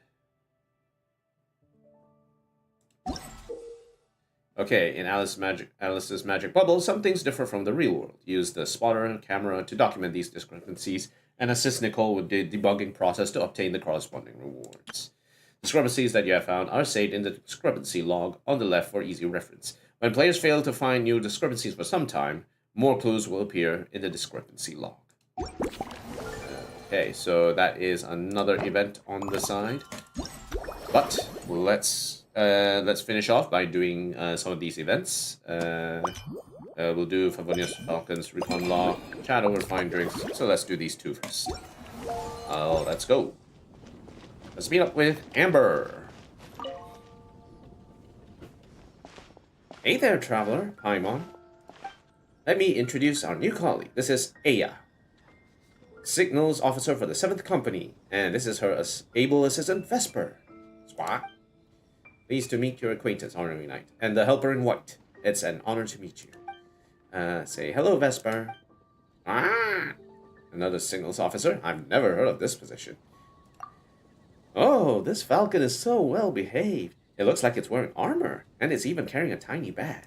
Okay, in Alice's magic bubble, some things differ from the real world. Use the spotter camera to document these discrepancies and assist Nicole with the debugging process to obtain the corresponding rewards. Discrepancies that you have found are saved in the discrepancy log on the left for easy reference. When players fail to find new discrepancies for some time, more clues will appear in the discrepancy log. Okay, so that is another event on the side. But let's finish off by doing some of these events. We'll do Favonius Falcon's Recon Law, chat over fine drinks. So let's do these two first. Let's go. Let's meet up with Amber. Hey there, traveler, Paimon. Let me introduce our new colleague. This is Aya, Signals Officer for the 7th Company, and this is her able assistant, Vesper. Swat. Pleased to meet your acquaintance, Honorary Knight, and the Helper in White. It's an honor to meet you. Say hello, Vesper. Another Signals Officer? I've never heard of this position. Oh, this falcon is so well behaved. It looks like it's wearing armor, and it's even carrying a tiny bag.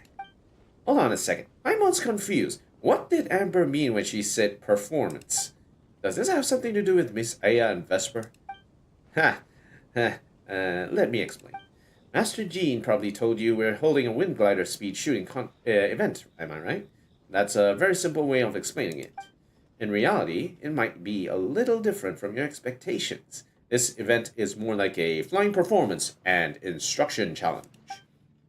Hold on a second. I'm almost confused. What did Amber mean when she said performance? Does this have something to do with Miss Aya and Vesper? Let me explain. Master Jean probably told you we're holding a wind glider speed shooting event, am I right? That's a very simple way of explaining it. In reality, it might be a little different from your expectations. This event is more like a flying performance and instruction challenge.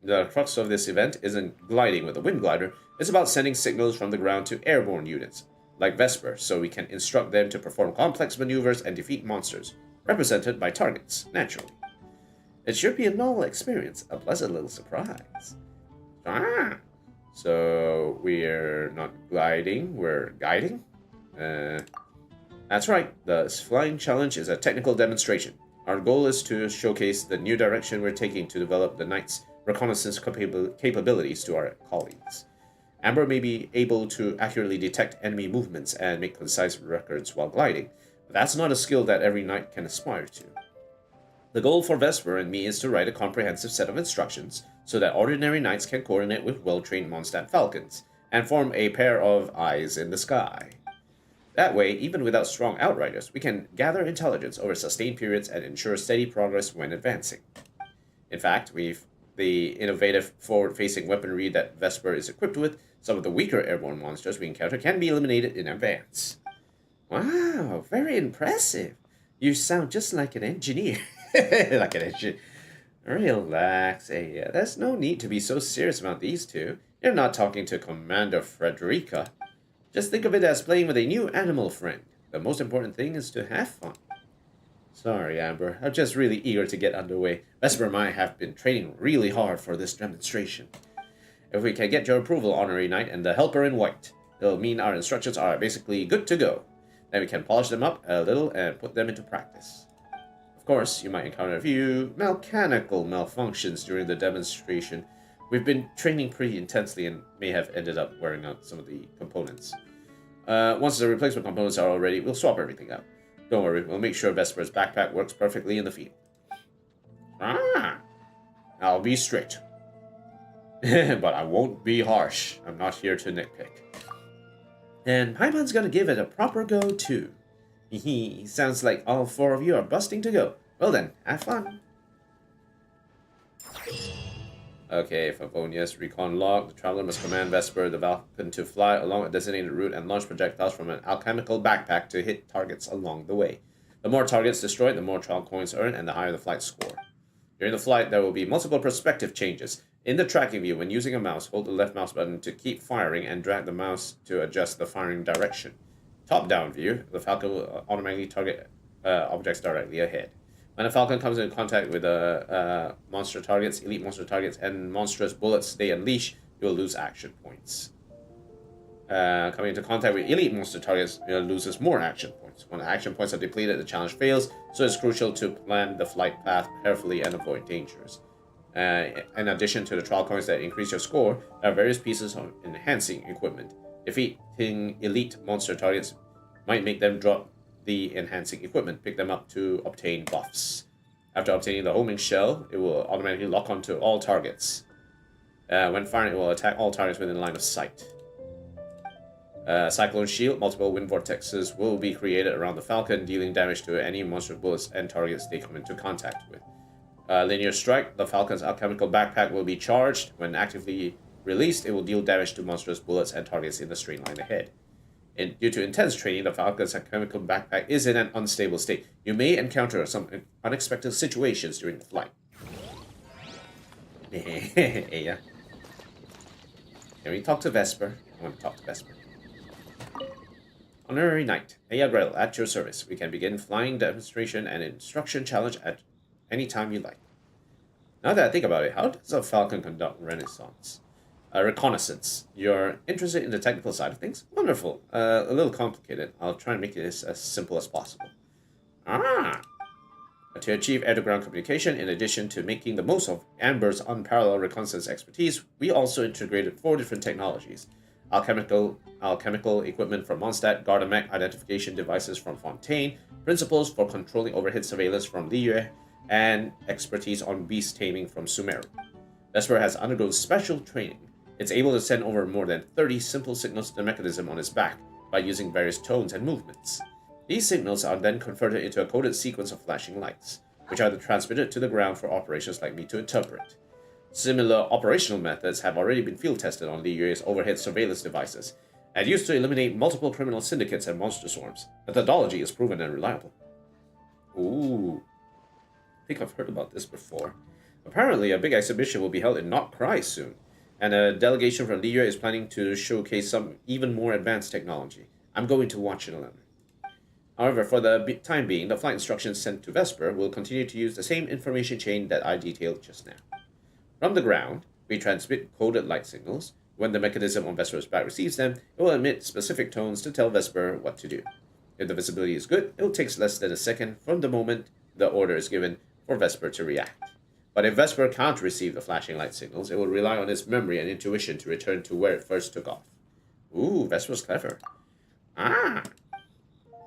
The crux of this event isn't gliding with a wind glider, it's about sending signals from the ground to airborne units, like Vesper, so we can instruct them to perform complex maneuvers and defeat monsters, represented by targets, naturally. It should be a novel experience, a pleasant little surprise. So we're not gliding, we're guiding? That's right, the flying challenge is a technical demonstration. Our goal is to showcase the new direction we're taking to develop the Knight's reconnaissance capabilities to our colleagues. Amber may be able to accurately detect enemy movements and make concise records while gliding, but that's not a skill that every Knight can aspire to. The goal for Vesper and me is to write a comprehensive set of instructions so that ordinary Knights can coordinate with well-trained Mondstadt Falcons and form a pair of eyes in the sky. That way, even without strong outriders, we can gather intelligence over sustained periods and ensure steady progress when advancing. In fact, the innovative forward-facing weaponry that Vesper is equipped with, some of the weaker airborne monsters we encounter can be eliminated in advance. Wow, very impressive. You sound just like an engineer. Like an engineer. Relax, there's no need to be so serious about these two. You're not talking to Commander Frederica. Just think of it as playing with a new animal friend. The most important thing is to have fun. Sorry, Amber. I'm just really eager to get underway. Vesper and I have been training really hard for this demonstration. If we can get your approval, Honorary Knight, and the Helper in White, it'll mean our instructions are basically good to go. Then we can polish them up a little and put them into practice. Of course, you might encounter a few mechanical malfunctions during the demonstration. We've been training pretty intensely and may have ended up wearing out some of the components. Once the replacement components are all ready, we'll swap everything out. Don't worry, we'll make sure Vesper's backpack works perfectly in the field. I'll be strict. But I won't be harsh. I'm not here to nitpick. And Paimon's gonna give it a proper go, too. Sounds like all four of you are busting to go. Well then, have fun. Okay, Favonius Recon Log. The traveler must command Vesper, the Falcon, to fly along a designated route and launch projectiles from an alchemical backpack to hit targets along the way. The more targets destroyed, the more trial coins earned, and the higher the flight score. During the flight, there will be multiple perspective changes. In the tracking view, when using a mouse, hold the left mouse button to keep firing and drag the mouse to adjust the firing direction. top-down view, the Falcon will automatically target objects directly ahead. When a Falcon comes into contact with monster targets, elite monster targets, and monstrous bullets they unleash, it will lose action points. Coming into contact with elite monster targets, it loses more action points. When action points are depleted, the challenge fails, so it's crucial to plan the flight path carefully and avoid dangers. In addition to the trial coins that increase your score, there are various pieces of enhancing equipment. Defeating elite monster targets might make them drop the enhancing equipment, pick them up to obtain buffs. After obtaining the homing shell, it will automatically lock onto all targets. When firing, it will attack all targets within line of sight. Cyclone Shield, multiple wind vortexes will be created around the Falcon, dealing damage to any monster bullets and targets they come into contact with. Linear Strike, the Falcon's alchemical backpack will be charged. When actively released, it will deal damage to monstrous bullets and targets in the straight line ahead. Due to intense training, the Falcon's alchemical backpack is in an unstable state. You may encounter some unexpected situations during the flight. Yeah. Can we talk to Vesper? I want to talk to Vesper. Honorary Knight, Aya Grell, at your service. We can begin flying demonstration and instruction challenge at any time you like. Now that I think about it, how does a Falcon conduct reconnaissance? You're interested in the technical side of things? Wonderful. A little complicated. I'll try and make it as simple as possible. To achieve air-to-ground communication, in addition to making the most of Amber's unparalleled reconnaissance expertise, we also integrated 4 different technologies. Alchemical equipment from Mondstadt, Gardamek identification devices from Fontaine, principles for controlling overhead surveillance from Liyue, and expertise on beast taming from Sumeru. Vesper has undergone special training. It's able to send over more than 30 simple signals to the mechanism on its back by using various tones and movements. These signals are then converted into a coded sequence of flashing lights, which are transmitted to the ground for operations like me to interpret. Similar operational methods have already been field tested on Liyue's overhead surveillance devices, and used to eliminate multiple criminal syndicates and monster swarms. Methodology is proven and reliable. Ooh. I think I've heard about this before. Apparently, a big exhibition will be held in Nod-krai soon, and a delegation from Liyue is planning to showcase some even more advanced technology. I'm going to watch it alone. However, for the time being, the flight instructions sent to Vesper will continue to use the same information chain that I detailed just now. From the ground, we transmit coded light signals. When the mechanism on Vesper's back receives them, it will emit specific tones to tell Vesper what to do. If the visibility is good, it will take less than a second from the moment the order is given for Vesper to react. But if Vesper can't receive the flashing light signals, it will rely on its memory and intuition to return to where it first took off. Ooh, Vesper's clever.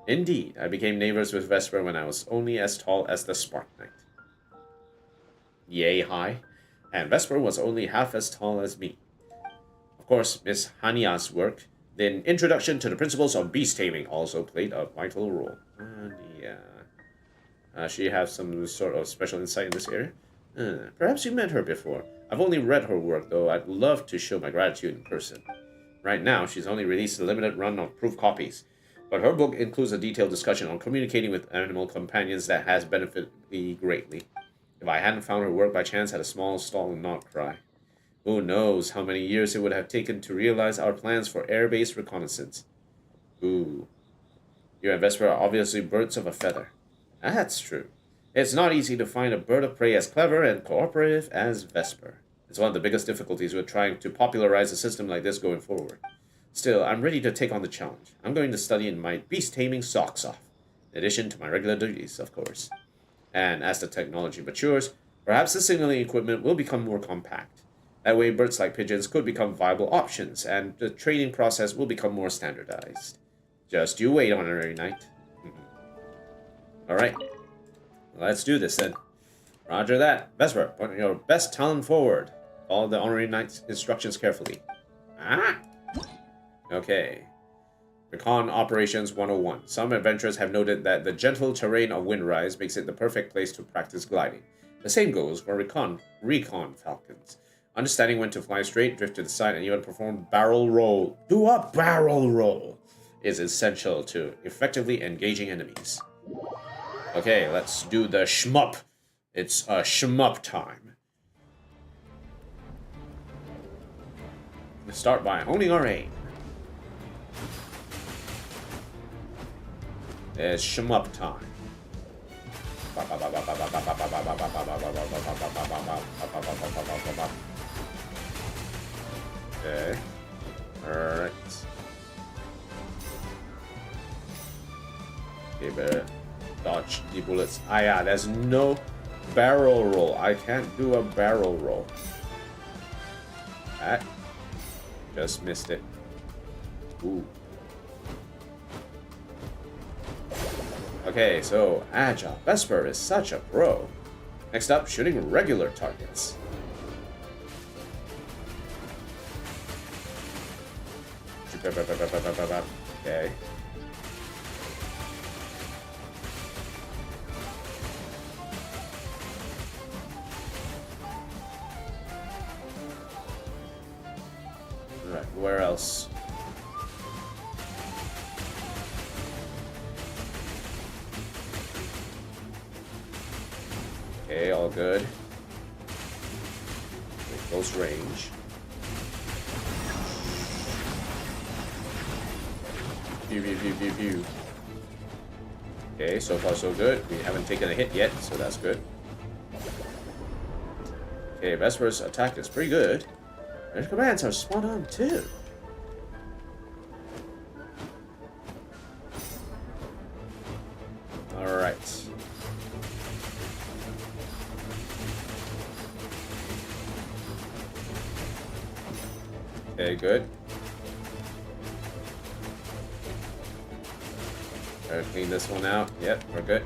Indeed, I became neighbors with Vesper when I was only as tall as the Spark Knight. Yay high. And Vesper was only half as tall as me. Of course, Miss Hania's work, the introduction to the principles of beast taming, also played a vital role. She has some sort of special insight in this area. Perhaps you met her before. I've only read her work, though I'd love to show my gratitude in person. Right now, she's only released a limited run of proof copies, but her book includes a detailed discussion on communicating with animal companions that has benefited me greatly. If I hadn't found her work by chance at a small stall in Nod-krai, who knows how many years it would have taken to realize our plans for air-based reconnaissance. Ooh. You and Vesper are obviously birds of a feather. That's true. It's not easy to find a bird of prey as clever and cooperative as Vesper. It's one of the biggest difficulties with trying to popularize a system like this going forward. Still, I'm ready to take on the challenge. I'm going to study in my beast-taming socks off, in addition to my regular duties, of course. And as the technology matures, perhaps the signaling equipment will become more compact. That way, birds like pigeons could become viable options, and the training process will become more standardized. Just you wait, Honorary Knight. Alright, let's do this then. Roger that. Vesper, put your best talent forward. Follow the Honorary Knight's instructions carefully. Okay. Recon Operations 101. Some adventurers have noted that the gentle terrain of Windrise makes it the perfect place to practice gliding. The same goes for recon falcons. Understanding when to fly straight, drift to the side, and even perform barrel roll. Do a barrel roll is essential to effectively engaging enemies. Okay, let's do the shmup. It's a shmup time. Let's start by honing our aim. It's shmup time. Okay. Alright. Okay, better dodge the bullets. Ah, yeah, there's no barrel roll. I can't do a barrel roll. That. Just missed it. Ooh. Okay, so Agile Vesper is such a pro. Next up, shooting regular targets. Okay. Alright, where else? Okay, all good. Okay, close range. Pew. Okay, so far so good. We haven't taken a hit yet, so that's good. Okay, Vesper's attack is pretty good. Their commands are spot on too. Alright. Okay, good. Gotta clean this one out. Yep, we're good.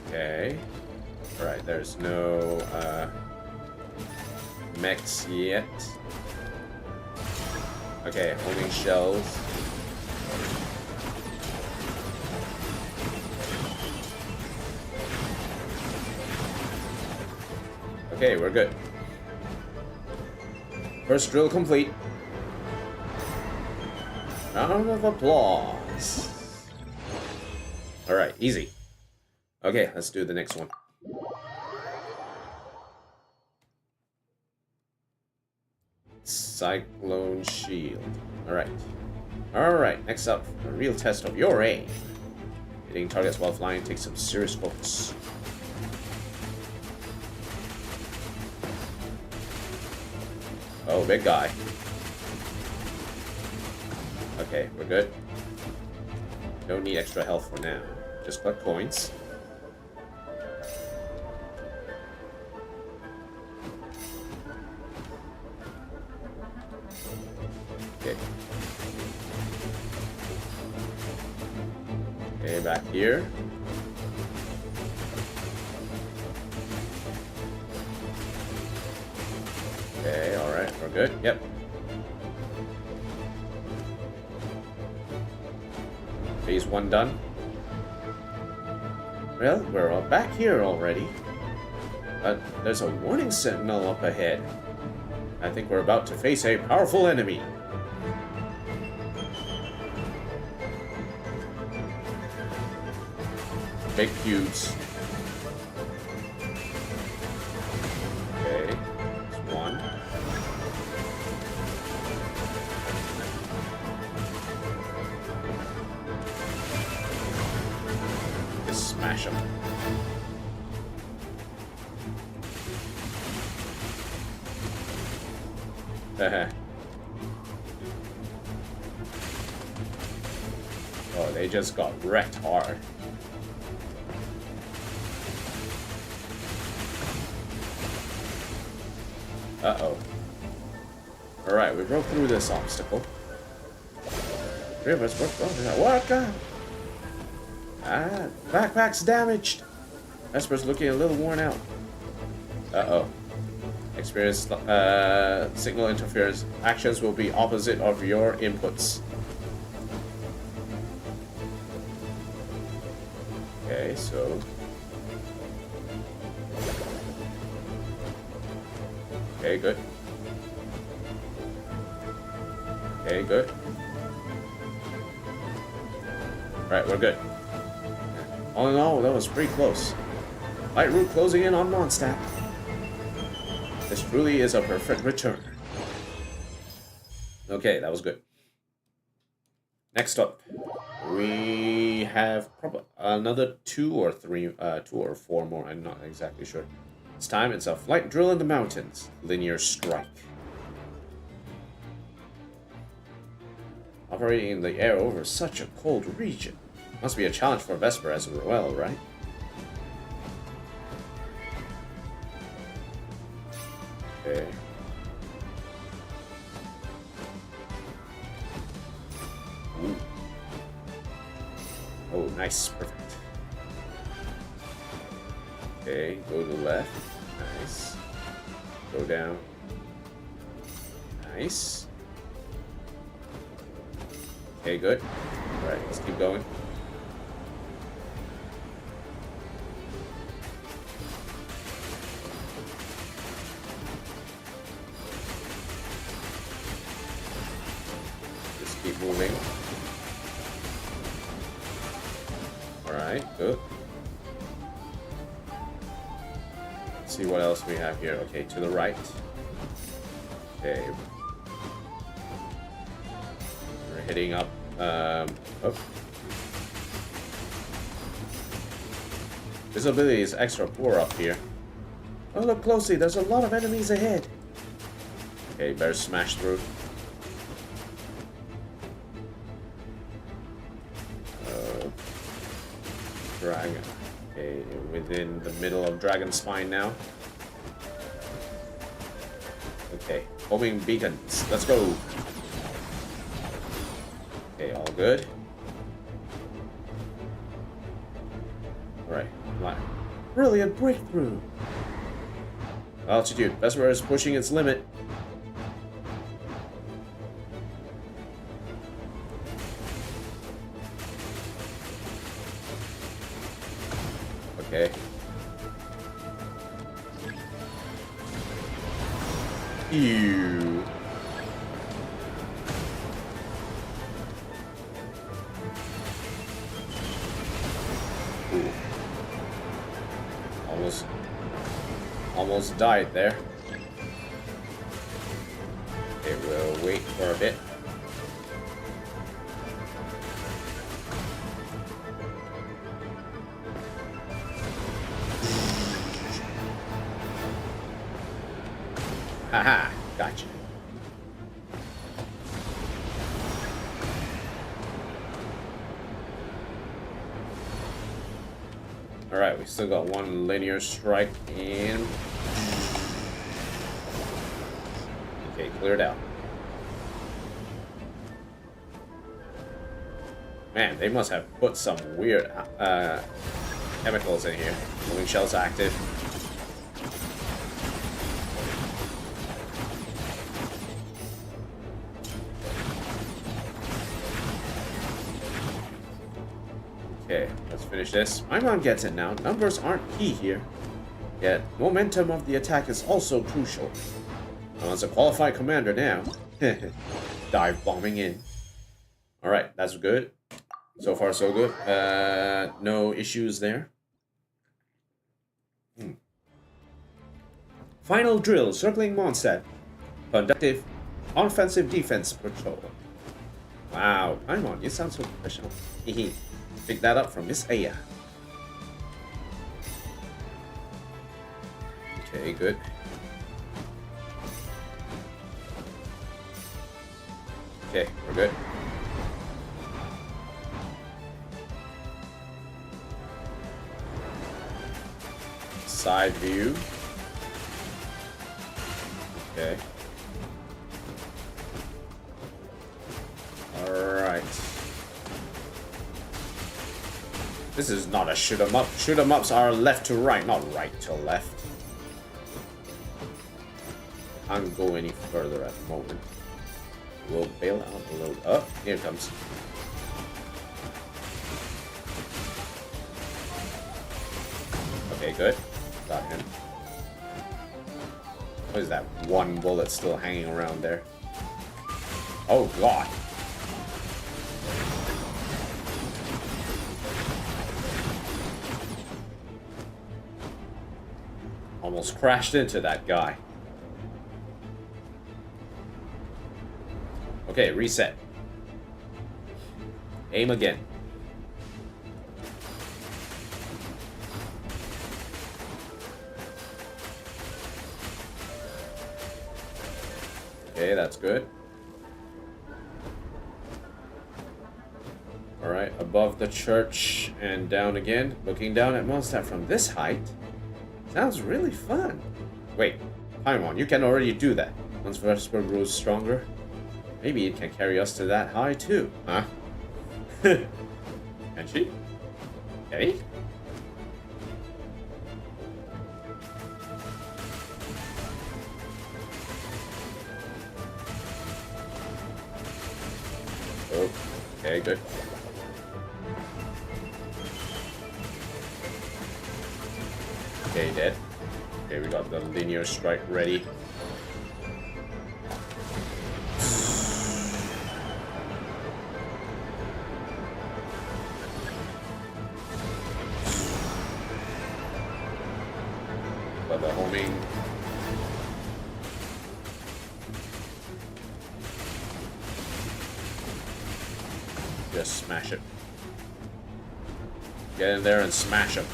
Okay. Alright, there's no mechs yet. Okay, holding shells. Okay, we're good. First drill complete. Round of applause. Alright, easy. Okay, let's do the next one. Cyclone Shield. Alright. Alright, next up, a real test of your aim. Hitting targets while flying takes some serious focus. Oh, big guy. Okay, we're good. Don't need extra health for now. Just collect points. Okay. Okay, back here. Okay, alright, we're good. Yep. Phase 1 done. Well, we're all back here already. But there's a warning signal up ahead. I think we're about to face a powerful enemy. Big cubes. Okay, that's one. Just smash them. Oh, they just got wrecked hard. Uh-oh. Alright, we broke through this obstacle. Three of us worked on that. What? Ah, backpack's damaged. Vesper's looking a little worn out. Uh-oh. Experience signal interference. Actions will be opposite of your inputs. Okay, so... Okay, good. Okay, good. Alright, we're good. All in all, that was pretty close. Light route closing in on Mondstadt. This truly is a perfect return. Okay, that was good. Next up, we have probably another 2 or 4 more. I'm not exactly sure. This time it's a flight drill in the mountains. Linear strike. Operating in the air over such a cold region. Must be a challenge for Vesper as well, right? Okay. Ooh. Oh, nice. Perfect. Okay, go to the left. Nice. Go down. Nice. Okay, good. Alright, let's keep going. Just keep moving. Alright, good. Let's see what else we have here. Okay, to the right. Okay. We're hitting up. Oh. Visibility is extra poor up here. Oh, look closely. There's a lot of enemies ahead. Okay, better smash through. Dragon. Okay, within the middle of Dragon Spine now. Okay, homing beacons. Let's go. Okay, all good. Alright, brilliant breakthrough. Altitude. Vesper is pushing its limit. Okay. Ew. Ooh. Almost died there. Okay, we'll wait for a bit. Haha, gotcha. Alright, we still got one linear strike and... Okay, cleared out. Man, they must have put some weird chemicals in here. Moving shells active. Okay, let's finish this. My mom gets it now. Numbers aren't key here. Yet, momentum of the attack is also crucial. I was a qualified commander now. Dive bombing in. Alright, that's good. So far, so good. No issues there. Final drill, circling Mondstadt. Conductive, offensive defense patrol. Wow, Paimon, you sound so professional. Hehe. Pick that up from Miss Aya. Okay, good. Okay, we're good. Side view. Okay. Alright. This is not a shoot 'em up. Shoot 'em ups are left to right, not right to left. Can't go any further at the moment. We'll bail out a little. Oh, here it comes. Okay, good. Got him. What is that? One bullet still hanging around there. Oh, God. Almost crashed into that guy. Okay, reset. Aim again. Okay, that's good. Alright, above the church and down again. Looking down at Mondstadt from this height sounds really fun. Wait, Paimon, you can already do that. Once Vesper grows stronger, maybe it can carry us to that high too, huh? Can she? Okay. Oh, okay, good. Okay, dead. Okay, we got the linear strike ready. Got the homing. Just smash it. Get in there and smash him.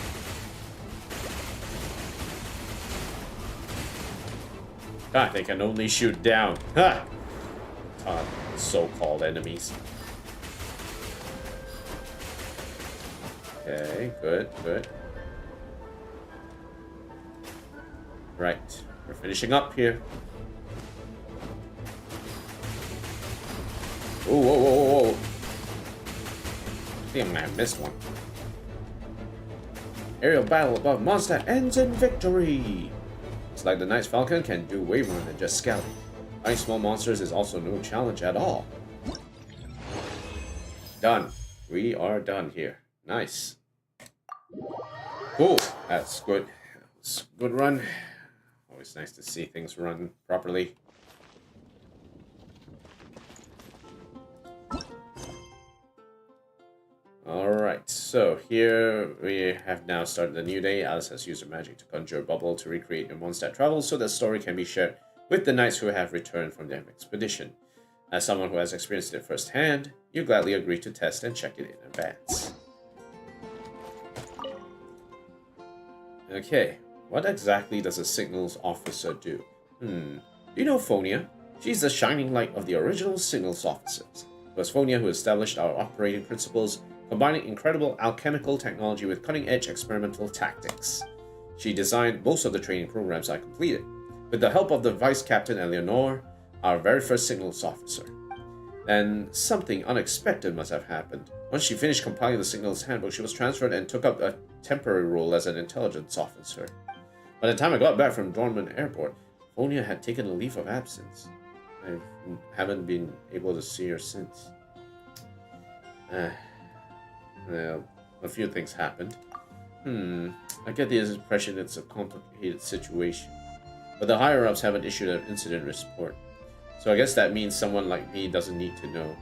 God, they can only shoot down. Ha! So-called enemies. Okay, good, good. Right, we're finishing up here. Whoa, whoa, whoa, whoa, whoa. I think I might have missed one. Aerial battle above Mondstadt ends in victory! It's like the Knight's Falcon can do way more than just scouting. Fighting small monsters is also no challenge at all. Done. We are done here. Nice. Cool. That's good. That's a good run. Always nice to see things run properly. Alright, so here we have now started a new day. Alice has used her magic to conjure a bubble to recreate your Mondstadt travels so that story can be shared with the knights who have returned from their expedition. As someone who has experienced it firsthand, you gladly agree to test and check it in advance. Okay, what exactly does a signals officer do? You know Phonia? She's the shining light of the original signals officers. It was Phonia who established our operating principles, combining incredible alchemical technology with cutting-edge experimental tactics. She designed most of the training programs I completed. With the help of the Vice Captain Eleanor, our very first signals officer. Then something unexpected must have happened. Once she finished compiling the signals handbook, she was transferred and took up a temporary role as an intelligence officer. By the time I got back from Dornman Airport, Phonia had taken a leave of absence. I haven't been able to see her since. Well, a few things happened. I get the impression it's a complicated situation. But the higher-ups haven't issued an incident report. So I guess that means someone like me doesn't need to know.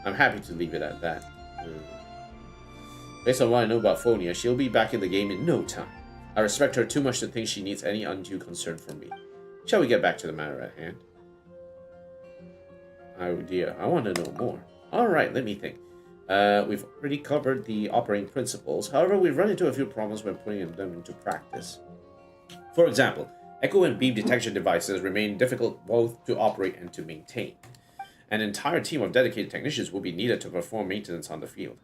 I'm happy to leave it at that. Based on what I know about Phonia, she'll be back in the game in no time. I respect her too much to think she needs any undue concern from me. Shall we get back to the matter at hand? Oh dear, I want to know more. Alright, let me think. We've already covered the operating principles. However, we've run into a few problems when putting them into practice. For example, echo and beam detection devices remain difficult both to operate and to maintain. An entire team of dedicated technicians will be needed to perform maintenance on the field.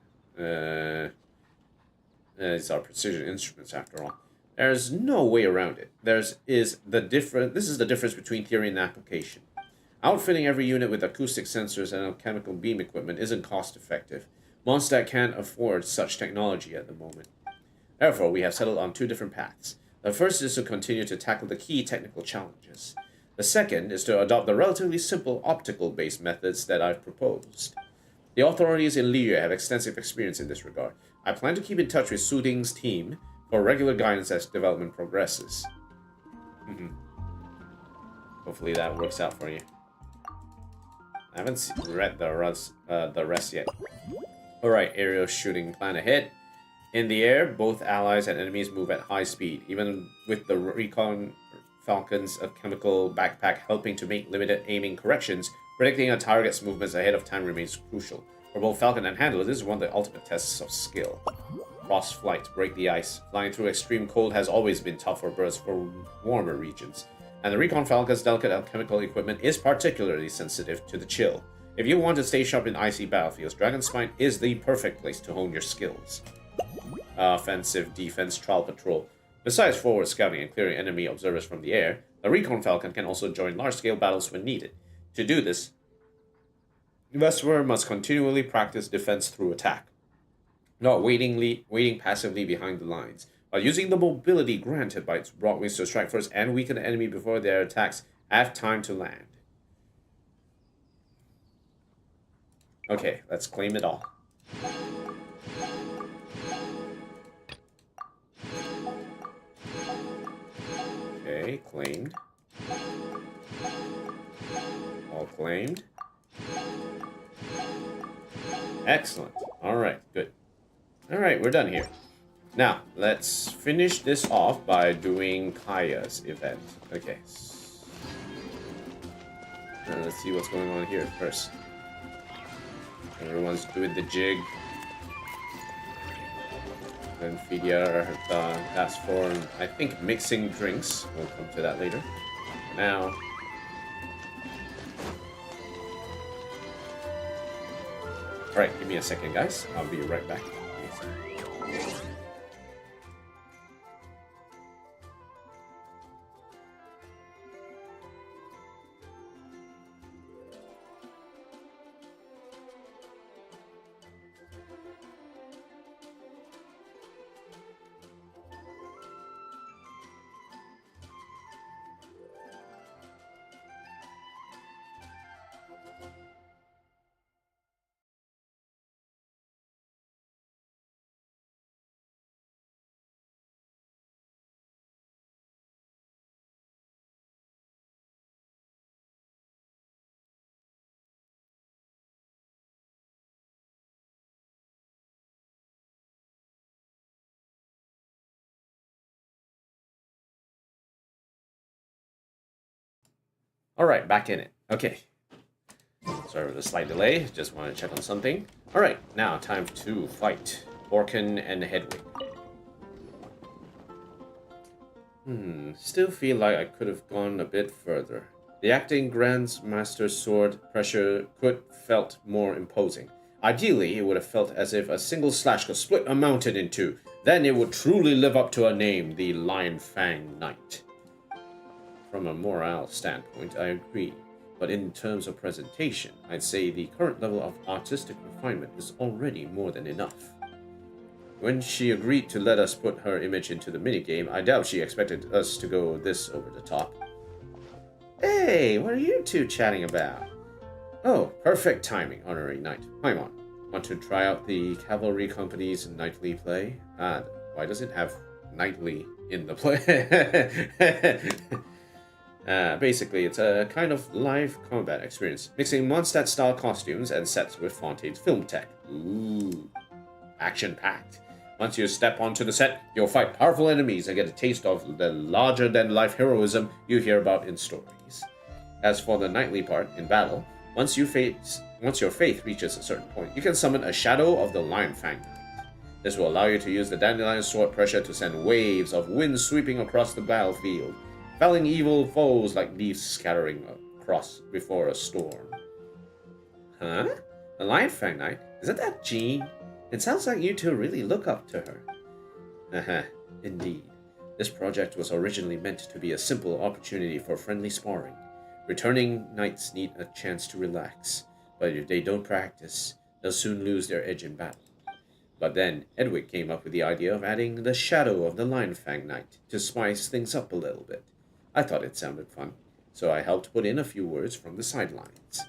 It's our precision instruments after all. There's no way around it. This is the difference between theory and application. Outfitting every unit with acoustic sensors and alchemical beam equipment isn't cost effective. Mondstadt can't afford such technology at the moment. Therefore, we have settled on two different paths. The first is to continue to tackle the key technical challenges. The second is to adopt the relatively simple optical-based methods that I've proposed. The authorities in Liu have extensive experience in this regard. I plan to keep in touch with Su Ding's team for regular guidance as development progresses. Hopefully that works out for you. I haven't read the rest yet. Alright, aerial shooting plan ahead. In the air, both allies and enemies move at high speed. Even with the recon Falcon's chemical backpack helping to make limited aiming corrections, predicting a target's movements ahead of time remains crucial. For both Falcon and Handler, this is one of the ultimate tests of skill. Frost flight, break the ice. Flying through extreme cold has always been tough for birds for warmer regions. and the Recon Falcon's delicate alchemical equipment is particularly sensitive to the chill. If you want to stay sharp in icy battlefields, Dragon's Spine is the perfect place to hone your skills. Offensive, defense, trial patrol. Besides forward scouting and clearing enemy observers from the air, the Recon Falcon can also join large-scale battles when needed. To do this, the Vesper must continually practice defense through attack, not waiting passively behind the lines. By using the mobility granted by its broad wings to strike first and weaken the enemy before their attacks have time to land. Okay, let's claim it all. Okay, claimed. All claimed. Excellent. Alright, good. Alright, we're done here. Now, let's finish this off by doing Kaya's event. Okay. Let's see what's going on here first. Everyone's doing the jig. Then Fidia asked for, I think, mixing drinks. We'll come to that later. Now... Alright, give me a second, guys. I'll be right back. Alright, back in it. Okay. Sorry for the slight delay. Just want to check on something. Alright, now time to fight Orkin and Hedwig. Still feel like I could have gone a bit further. The acting Grandmaster's sword pressure could felt more imposing. Ideally, it would have felt as if a single slash could split a mountain in two. Then it would truly live up to a name, the Lion Fang Knight. From a morale standpoint, I agree, but in terms of presentation, I'd say the current level of artistic refinement is already more than enough. When she agreed to let us put her image into the minigame, I doubt she expected us to go this over the top. Hey, what are you two chatting about? Oh, perfect timing, Honorary Knight. Paimon, want to try out the Cavalry Company's nightly play? Why does it have nightly in the play? Basically, it's a kind of live combat experience, mixing Mondstadt-style costumes and sets with Fontaine's film tech. Ooh, action-packed. Once you step onto the set, you'll fight powerful enemies and get a taste of the larger-than-life heroism you hear about in stories. As for the nightly part, in battle, once your faith reaches a certain point, you can summon a Shadow of the Lion Fang Knight. This will allow you to use the Dandelion Sword pressure to send waves of wind sweeping across the battlefield, felling evil foes like leaves scattering across before a storm. Huh? The Lion Fang Knight? Isn't that Jean? It sounds like you two really look up to her. Haha, indeed. This project was originally meant to be a simple opportunity for friendly sparring. Returning knights need a chance to relax, but if they don't practice, they'll soon lose their edge in battle. But then, Edwig came up with the idea of adding the Shadow of the Lion Fang Knight to spice things up a little bit. I thought it sounded fun, so I helped put in a few words from the sidelines.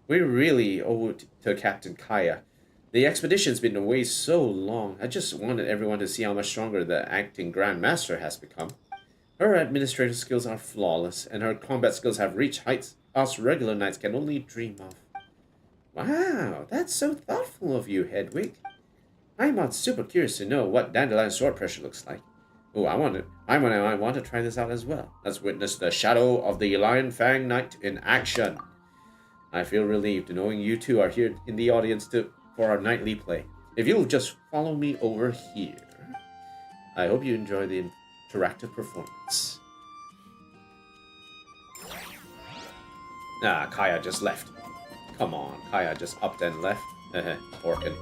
We really owe it to Captain Kaya. The expedition's been away so long, I just wanted everyone to see how much stronger the acting Grandmaster has become. Her administrative skills are flawless, and her combat skills have reached heights us regular knights can only dream of. Wow, that's so thoughtful of you, Hedwig. I'm super curious to know what Dandelion Sword pressure looks like. Oh, I want to try this out as well. Let's witness the Shadow of the Lion Fang Knight in action. I feel relieved knowing you two are here in the audience for our nightly play. If you'll just follow me over here. I hope you enjoy the interactive performance. Ah, Kaya just left. Come on, Kaya just upped and left. Horkin.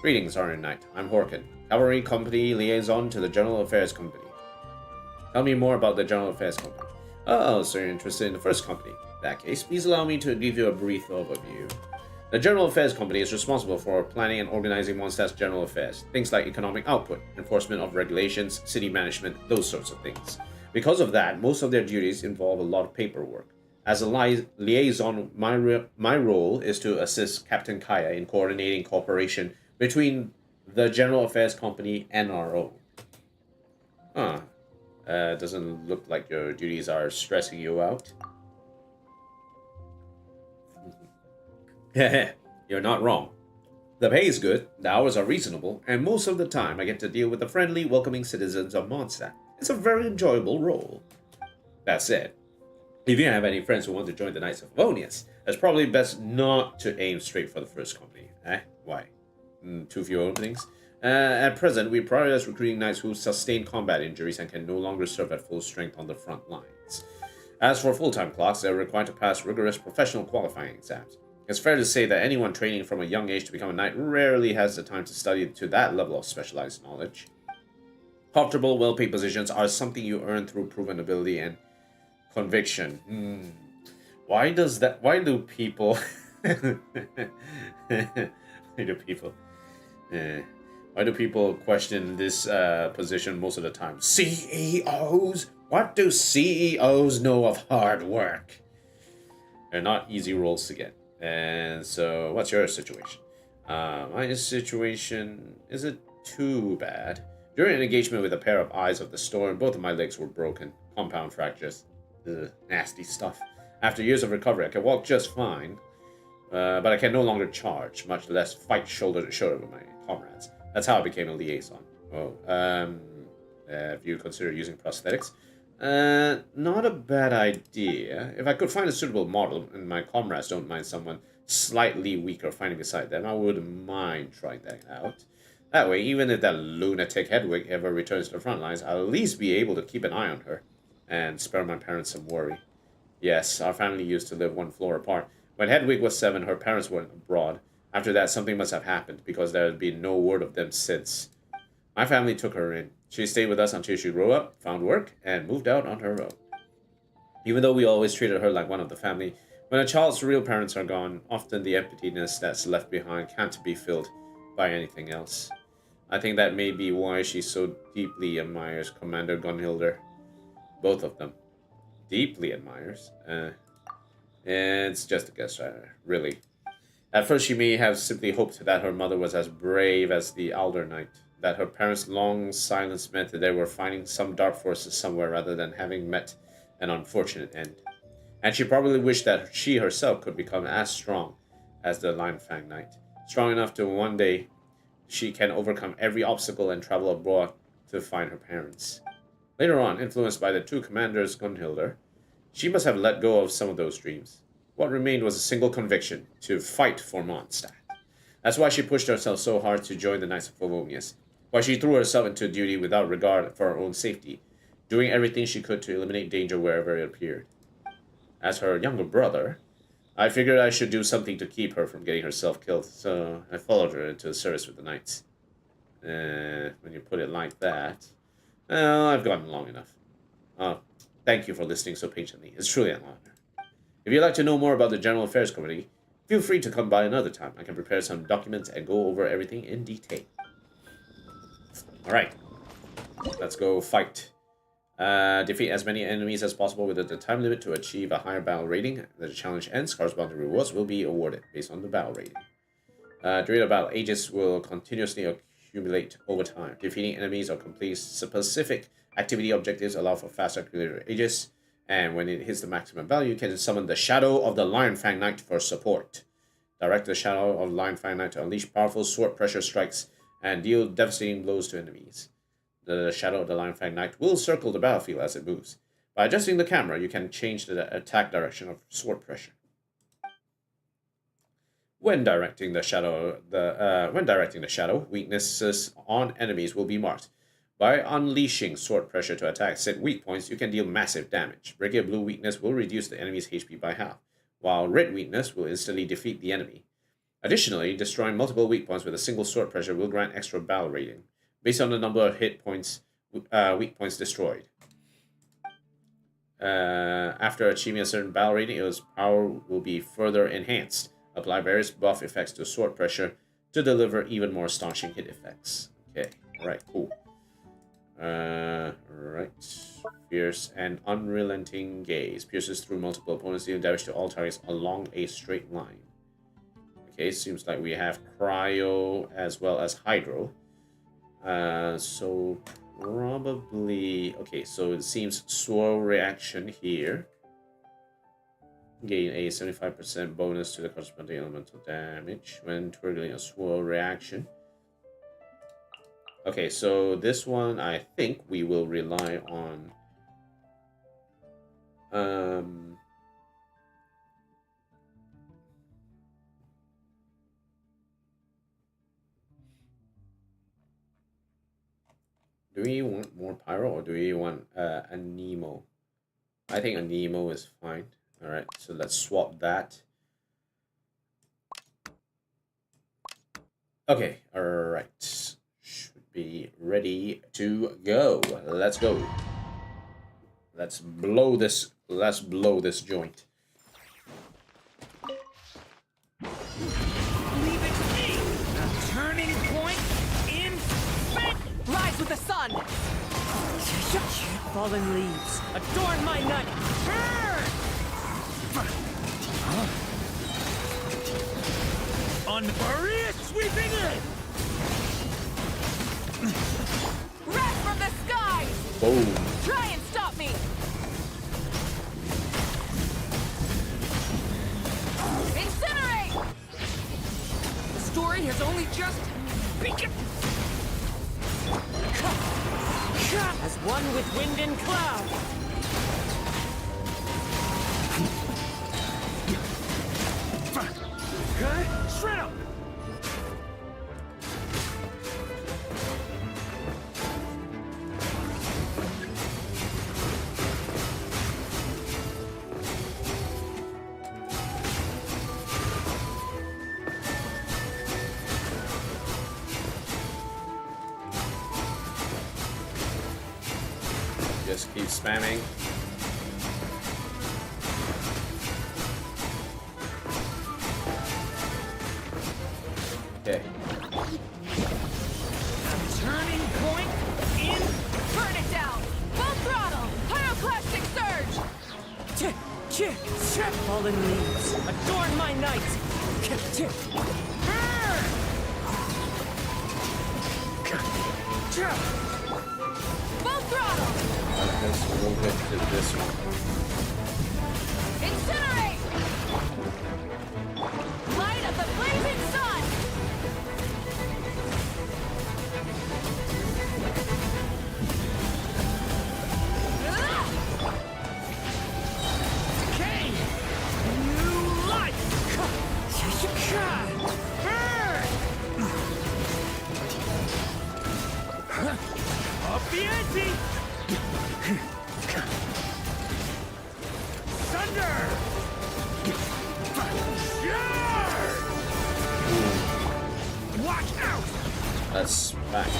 Greetings, Iron Knight. I'm Horkin, Cavalry Company Liaison to the General Affairs Company. Tell me more about the General Affairs Company. Oh, so you're interested in the first company. In that case, please allow me to give you a brief overview. The General Affairs Company is responsible for planning and organizing Mondstadt's general affairs. Things like economic output, enforcement of regulations, city management, those sorts of things. Because of that, most of their duties involve a lot of paperwork. As a liaison, my role is to assist Captain Kaya in coordinating cooperation between the General Affairs Company and our own. Doesn't look like your duties are stressing you out. You're not wrong. The pay is good, the hours are reasonable, and most of the time I get to deal with the friendly, welcoming citizens of Mondstadt. It's a very enjoyable role. That said, if you have any friends who want to join the Knights of Favonius, it's probably best not to aim straight for the first company. Why? Too few openings? At present, we prioritize recruiting knights who sustain combat injuries and can no longer serve at full strength on the front lines. As for full-time clocks, they are required to pass rigorous professional qualifying exams. It's fair to say that anyone training from a young age to become a knight rarely has the time to study to that level of specialized knowledge. Comfortable, well-paid positions are something you earn through proven ability and conviction. Why do people question this position most of the time? CEOs? What do CEOs know of hard work? They're not easy roles to get. And so, what's your situation? My situation isn't too bad. During an engagement with a pair of eyes of the storm, both of my legs were broken. Compound fractures. Ugh, nasty stuff. After years of recovery, I can walk just fine. But I can no longer charge, much less fight shoulder to shoulder with my comrades. That's how I became a liaison. Have you considered using prosthetics? Not a bad idea. If I could find a suitable model, and my comrades don't mind someone slightly weaker fighting beside them, I wouldn't mind trying that out. That way, even if that lunatic Hedwig ever returns to the front lines, I'll at least be able to keep an eye on her, and spare my parents some worry. Yes, our family used to live one floor apart. When Hedwig was 7, her parents went abroad. After that, something must have happened, because there had been no word of them since. My family took her in. She stayed with us until she grew up, found work, and moved out on her own. Even though we always treated her like one of the family, when a child's real parents are gone, often the emptiness that's left behind can't be filled by anything else. I think that may be why she so deeply admires Commander Gunhilder. Both of them. Deeply admires. It's just a guess, really. At first, she may have simply hoped that her mother was as brave as the Elder Knight, that her parents' long silence meant that they were fighting some dark forces somewhere rather than having met an unfortunate end. And she probably wished that she herself could become as strong as the Linefang Knight, strong enough to one day she can overcome every obstacle and travel abroad to find her parents. Later on, influenced by the two commanders Gunhilder, she must have let go of some of those dreams. What remained was a single conviction, to fight for Mondstadt. That's why she pushed herself so hard to join the Knights of Favonius, why she threw herself into duty without regard for her own safety, doing everything she could to eliminate danger wherever it appeared. As her younger brother, I figured I should do something to keep her from getting herself killed, so I followed her into service with the Knights. When you put it like that, well, I've gotten long enough. Thank you for listening so patiently. It's truly an honor. If you'd like to know more about the General Affairs Committee, feel free to come by another time. I can prepare some documents and go over everything in detail. Alright. Let's go fight. Defeat as many enemies as possible within the time limit to achieve a higher battle rating. The challenge ends. Corresponding rewards will be awarded based on the battle rating. During the battle, Aegis will continuously accumulate over time. Defeating enemies or completing specific activity objectives allow for faster accumulator Aegis. And when it hits the maximum value, you can summon the Shadow of the Linefang Knight for support. Direct the Shadow of the Linefang Knight to unleash powerful sword pressure strikes and deal devastating blows to enemies. The Shadow of the Linefang Knight will circle the battlefield as it moves. By adjusting the camera, you can change the attack direction of sword pressure. When directing the shadow, weaknesses on enemies will be marked. By unleashing sword pressure to attack said weak points, you can deal massive damage. Breaking a blue weakness will reduce the enemy's HP by half. while red weakness will instantly defeat the enemy. Additionally, destroying multiple weak points with a single sword pressure will grant extra battle rating, based on the number of hit points, weak points destroyed. After achieving a certain battle rating, its power will be further enhanced. Apply various buff effects to sword pressure to deliver even more astonishing hit effects. Okay, alright, cool. Right. Fierce and unrelenting gaze. Pierces through multiple opponents, dealing damage to all targets along a straight line. Okay, seems like we have Cryo as well as Hydro. So probably... Okay, so it seems Swirl reaction here. Gain a 75% bonus to the corresponding elemental damage when triggering a Swirl reaction. Okay, so this one I think we will rely on... Do we want more Pyro or do we want a Nemo? I think a Nemo is fine. Alright, so let's swap that. Okay, alright. Should be ready to go. Let's go. Let's blow this joint. Leave it to me! A turning point in fate! Rise with the sun! Fallen leaves, adorn my night! Unbury it, sweeping in! Wrath from the sky! Boom. Try and stop me! Incinerate! The story has only just begun. As one with wind and cloud. Okay, shred up! Just keep spamming. Okay. Turning point in. Burn it down! Full throttle! Pyroclastic surge! Fallen leaves, adorn my night! Full throttle! Let's move it to this one. Incinerate! Light of the blazing sun! Decay! New life! Up the ante! Thunder! Watch out! Let's back.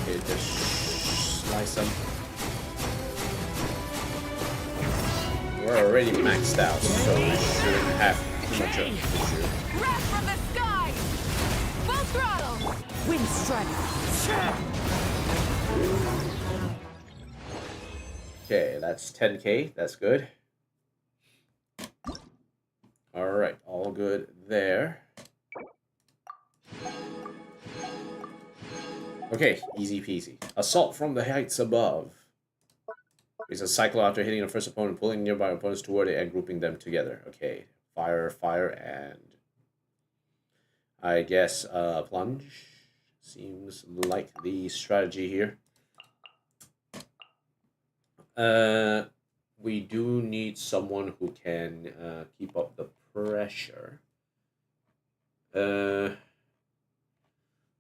Okay, just slice them. We're already maxed out, so we shouldn't have too much of an issue. Wrath from the sky! Full throttle! Wind strike! Okay, that's 10k. That's good. Alright, all good there. Okay, easy peasy. Assault from the heights above. It's a cycle after hitting the first opponent, pulling nearby opponents toward it and grouping them together. Okay, fire, fire, and... I guess plunge seems like the strategy here. We do need someone who can keep up the pressure.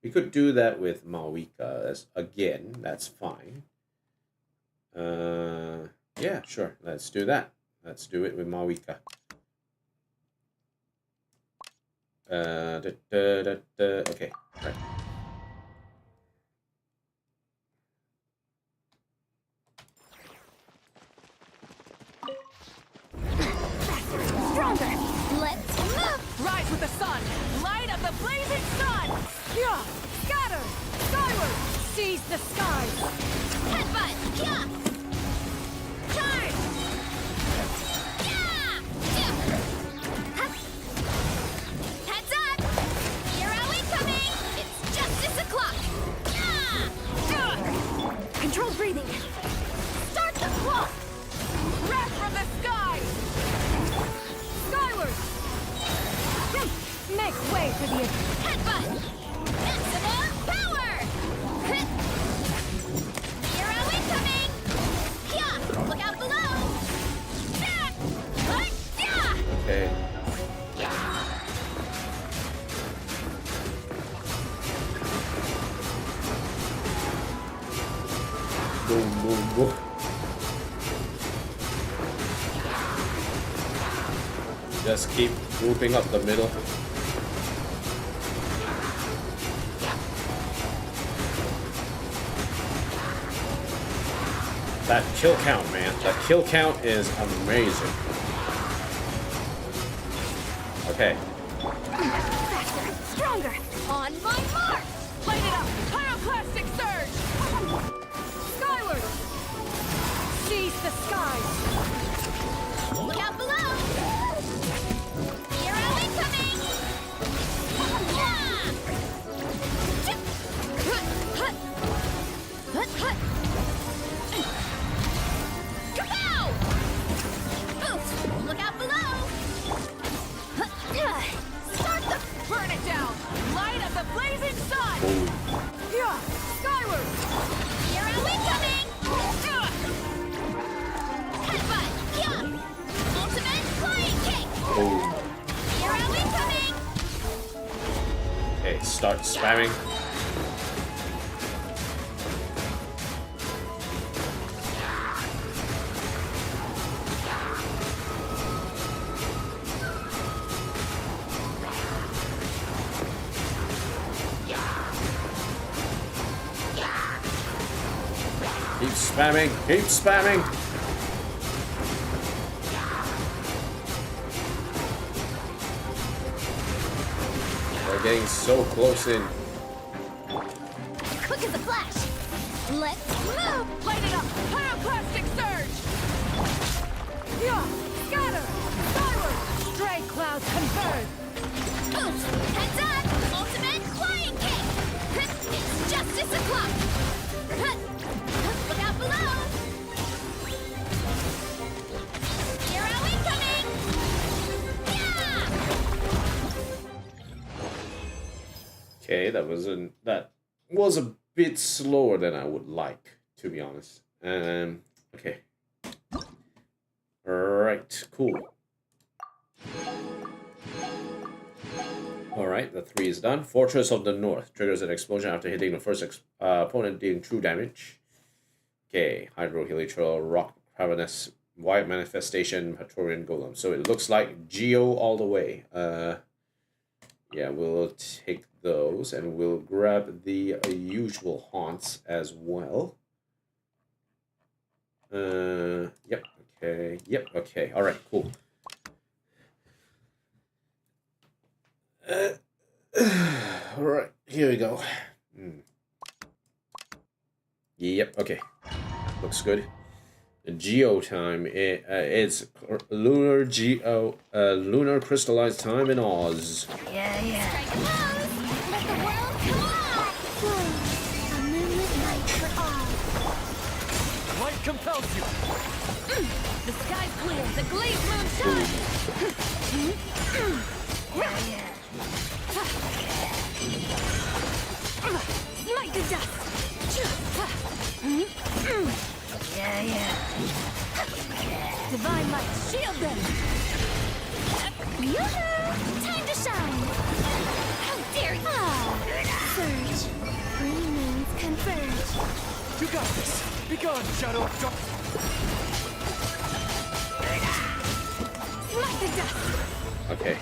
We could do that with Mawika again. That's fine. Yeah, sure. Let's do that. Let's do it with Mawika. Okay, right. Stronger! Let's move! Rise with the sun! Light of the blazing sun! Yeah! Scatter! Skyward! Seize the skies! Headbutt! Yeah! Charge! Yeah! Hup. Heads up! Here are we coming! It's justice o'clock! Yeah! Control breathing! Start the clock! Wrath from the skies! Skyward! Make way for the headbutt! Maximum power! Here are we coming! Yeah! Look out below! Yeah! Okay. Boom, boom, boom. Just keep grouping up the middle. That kill count, man. That kill count is amazing. Okay. Faster! Stronger! On my mark! Light it up! Pyroclastic surge! Skyward! Seize the skies! Look out below! Here are we coming! Yeah! Kapow! Oof! Look out below! Start the... Burn it down! Light of the blazing sun! Yeah! Skyward! Here are we coming! Headbutt! Yeah! Ultimate flying kick! Here are we coming! Okay, start spamming. Keep spamming, keep spamming. We're getting so close in. Quick as a flash! Let's move! Light it up! Pyroclastic surge! Yeah! Scatter! Skyward! Stray clouds converge! Oof! Heads up! Ultimate flying kick! It's justice o'clock! Look out below! Here are we coming! Yeah! Okay, that was a bit slower than I would like, to be honest. Okay. Alright, cool. Alright, the 3 is done. Fortress of the North triggers an explosion after hitting the first opponent, dealing true damage. Okay, Hydro Helitral, Rock Cavernous, White Manifestation, Praetorian Golem. So it looks like Geo all the way. Yeah, we'll take those and we'll grab the usual haunts as well. Yep, okay, yep, okay, alright, cool. Alright, here we go. Yep, okay. Looks good. The Geo time, it's lunar Geo, lunar crystallized time in Oz. Yeah, yeah. Let the world come alive! A moonlit night for all. Light compels you. The sky's clear, the glazed moon shines! Yeah, yeah. Time to shine! How dare you! Surge. Three moons converge. You got this. Be gone, Shadow of Dark. Smite the dust! Okay.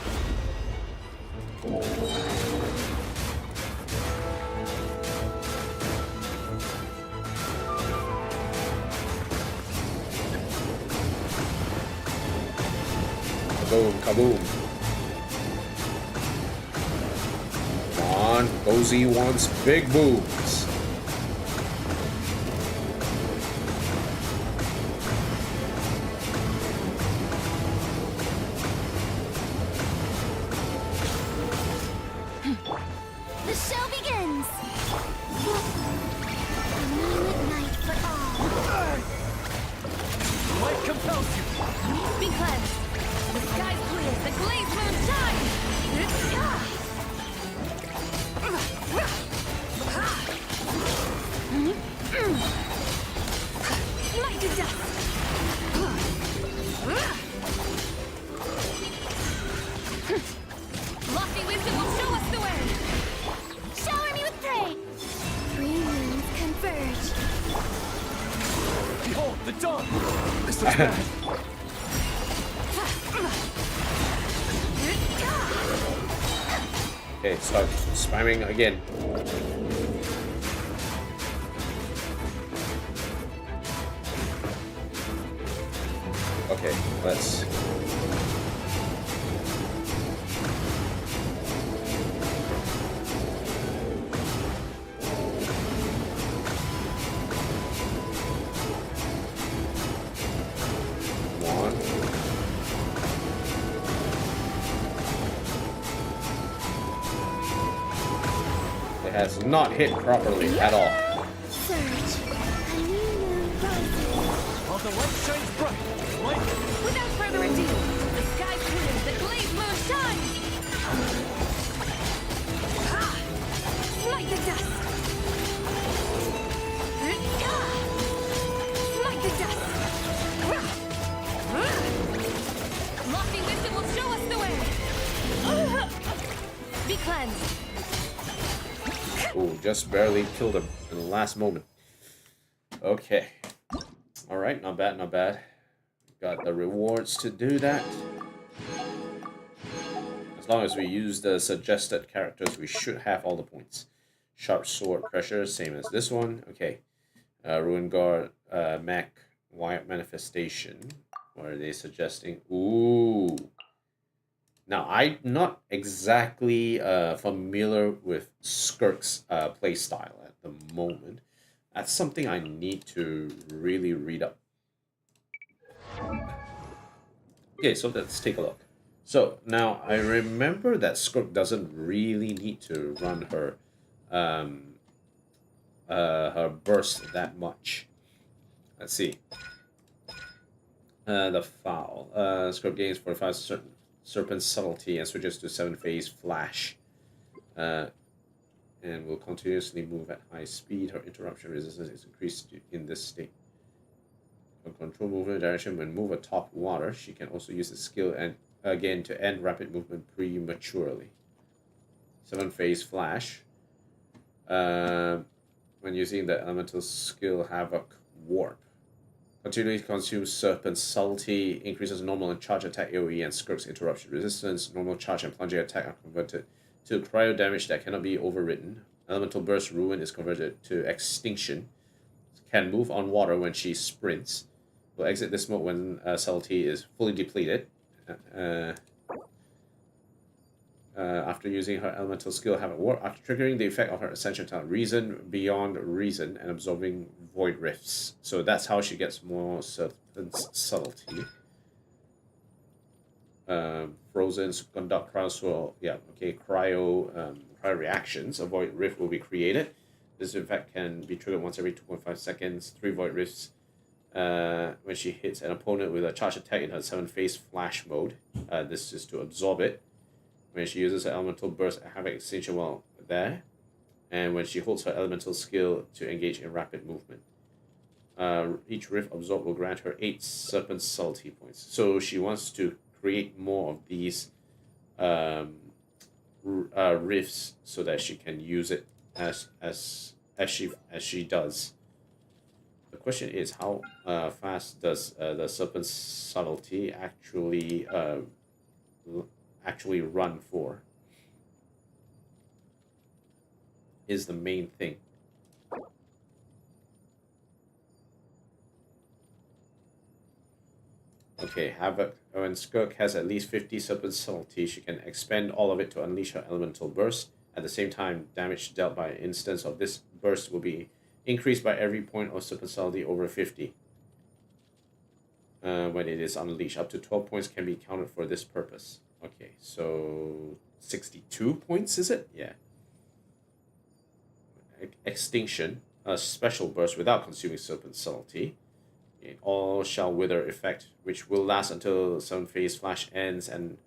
Kaboom, kaboom. Come on, Cozy wants big boobs. The show begins! A moonlit night for all. Light compels you. Be cleansed. The sky's clear. The glazed moon shines. Light to dust! Lofty wisdom will show us the way. Shower me with praise! Three moons converge. Behold, the dawn. This looks bad. Okay, start spamming again. Okay, let's... Come on. It has not hit properly at all. Surge. A new moon rises. While the light shines bright, light. Without further ado, the sky's clear. The glazed moon shines. Smite the dust! Smite the dust! Lofty wisdom will show us the way. Be cleansed. Ooh, just barely killed him in the last moment. Okay. Alright, not bad, not bad. Got the rewards to do that. As long as we use the suggested characters, we should have all the points. Sharp sword pressure, same as this one. Okay. Ruin Guard, Mech, Wild Manifestation. What are they suggesting? Ooh. Now, I'm not exactly familiar with Skirk's playstyle at the moment. That's something I need to really read up. Okay, so let's take a look. So, now, I remember that Skirk doesn't really need to run her burst that much. Let's see. The foul. Skirk gains 45 Serpent Subtlety and switches to 7-phase Flash. And will continuously move at high speed. Her interruption resistance is increased in this state. Can control movement direction when move atop water. She can also use the skill and again to end rapid movement prematurely. 7-phase Flash. When using the elemental skill Havoc Warp. Continually consumes Serpent Subtlety, increases normal and charge attack AoE and Skirk's interruption resistance. Normal charge and plunging attack are converted to cryo damage that cannot be overridden. Elemental Burst Ruin is converted to Extinction. Can move on water when she sprints. Will exit this mode when Subtlety is fully depleted. After using her elemental skill Havoc Warp, after triggering the effect of her Ascension talent, Reason Beyond Reason and absorbing Void Rifts. So that's how she gets more Serpent Subtlety. Frozen conduct cryo, cryo reactions. A Void Rift will be created. This effect can be triggered once every 2.5 seconds. 3 Void Rifts when she hits an opponent with a charge attack in her 7-phase Flash mode. This is to absorb it. When she uses her elemental burst, Havoc Extinction while there, and when she holds her elemental skill to engage in rapid movement. Each rift absorbed will grant her 8 Serpent Subtlety points. So she wants to create more of these rifts so that she can use it as she does. The question is, how fast does the serpent's subtlety actually run for? Is the main thing. Okay, Havoc. When Skirk has at least 50 serpent subtlety, she can expend all of it to unleash her elemental burst. At the same time, damage dealt by an instance of this burst will be increased by every point of serpent subtlety over 50. When it is unleashed, up to 12 points can be counted for this purpose. Okay, so 62 points, is it? Yeah. Extinction, a special burst without consuming serpent subtlety. All shall wither effect, which will last until some phase flash ends, and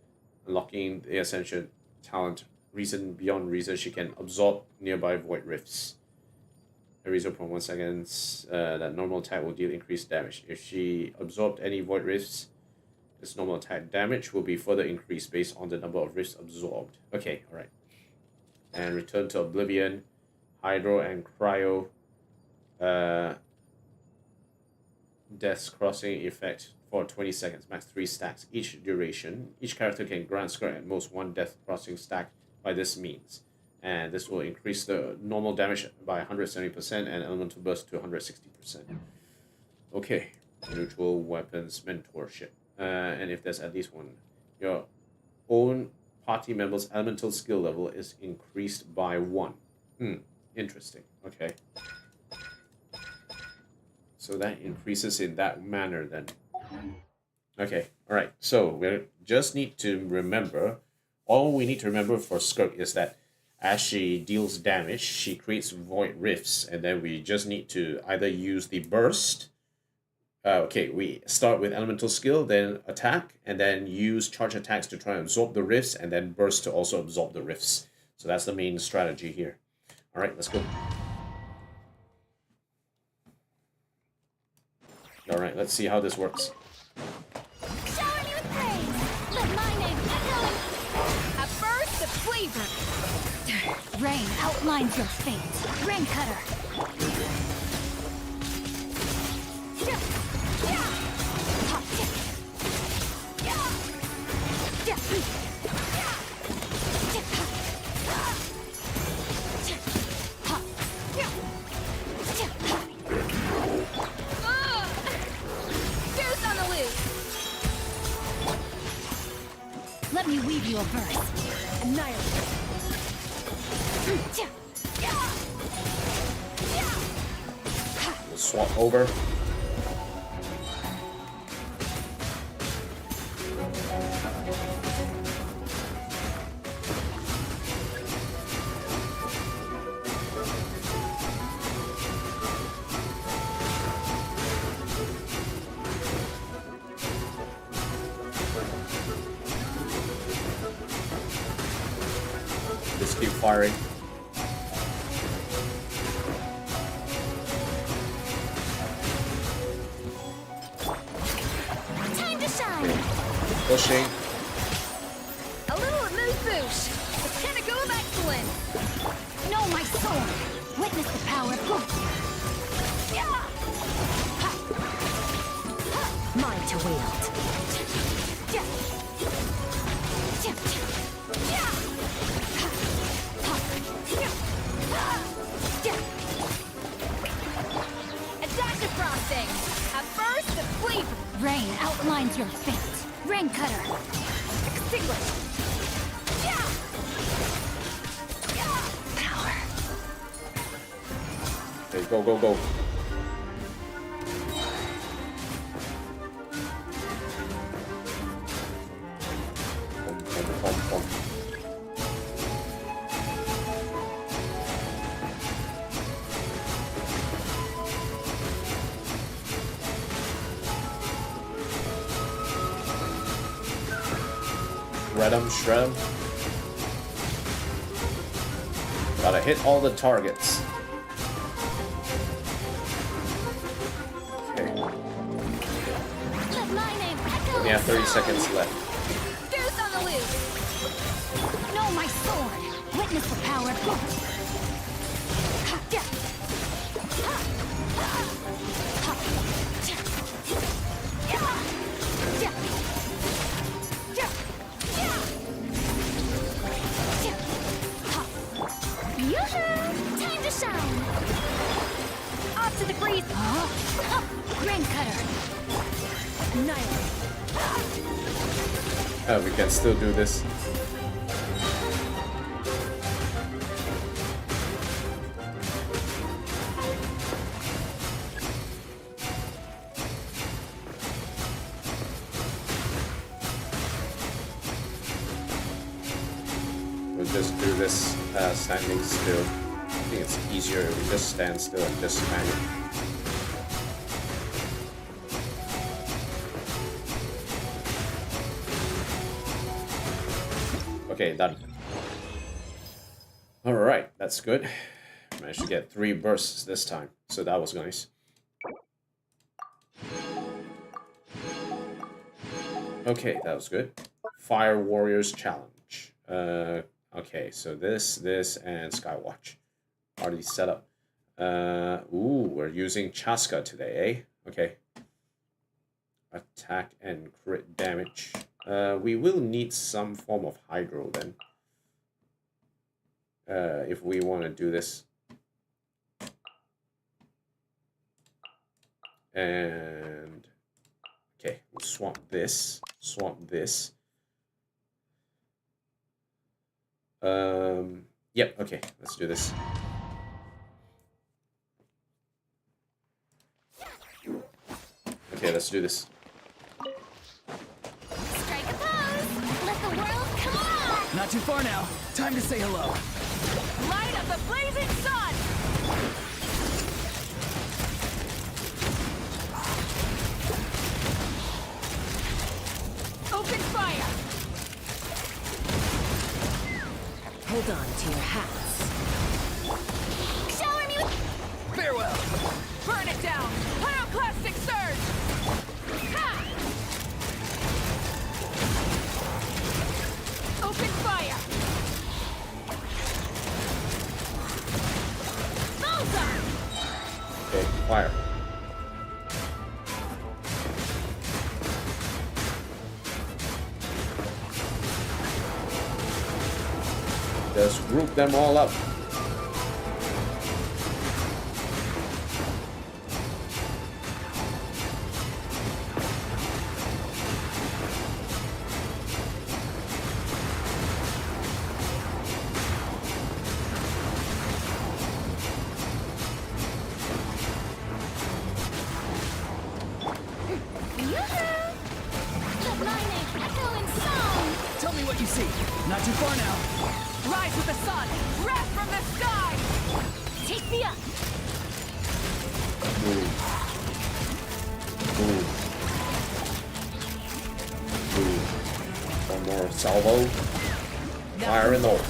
unlocking the Ascension talent Reason Beyond Reason, she can absorb nearby void rifts. Every 0.1 seconds, that normal attack will deal increased damage. If she absorbed any void rifts, this normal attack damage will be further increased based on the number of rifts absorbed. Okay, alright. And Return to Oblivion, Hydro and Cryo, Death's Crossing effect for 20 seconds, max 3 stacks each duration. Each character can grant Skirk at most 1 Death Crossing stack by this means. And this will increase the normal damage by 170% and elemental burst to 160%. Okay, neutral weapons mentorship. And if there's at least one, your own party member's elemental skill level is increased by 1. Interesting. Okay. So that increases in that manner then. Okay, alright. So we just need to remember, all we need to remember for Skirk is that as she deals damage, she creates void rifts, and then we just need to either use the burst. Okay, we start with elemental skill, then attack, and then use charge attacks to try and absorb the rifts, and then burst to also absorb the rifts. So that's the main strategy here. Alright, let's go. Alright, let's see how this works. Shower me with praise. Let my name echo. A burst of flavor. Rain outlines your fate. Rain cutter. Let me weave you a verse. Annihilate. We'll swap over. Just keep firing. Time to shine. Pushing. A little amuse-bouche. The pinnacle of excellence. Know my sword. Witness the power of good. Mine to wield. Adaptive frosting. A burst of flavor. Rain outlines your fate. Rain cutter. Extinguish. Power. Okay, go, go, go. Shred 'em. Gotta hit all the targets. Okay. We have 30 seconds left. Goose on the loose. sword. Witness the power. Time to shine! Off to the breeze! Ring cutter! Oh, we can still do this. We'll just do this standing still. I think it's easier if we just stand still and just smack it. Okay, done. Alright, that's good. Managed to get 3 bursts this time, so that was nice. Okay, that was good. Fire Warriors Challenge. Okay, so this, and Skywatch. Already set up. Ooh, we're using Chaska today, eh? Okay. Attack and crit damage. We will need some form of Hydro then. If we want to do this. And... okay, we'll swap this. Swap this. Yep, okay, let's do this. Okay, let's do this. Strike a pose! Let the world come on! Not too far now. Time to say hello. Light of the blazing sun! Open fire! Hold on to your hats. Shower me with... Farewell. Burn it down! Pyroclastic surge! Ha! Open fire! Bullseye! Okay, fire. Just group them all up. Let my name echo in song! Tell me what you see. Not too far now. Rise with the sun! Wrath from the sky! Take me up! Ooh. One more salvo. Fire in the hole.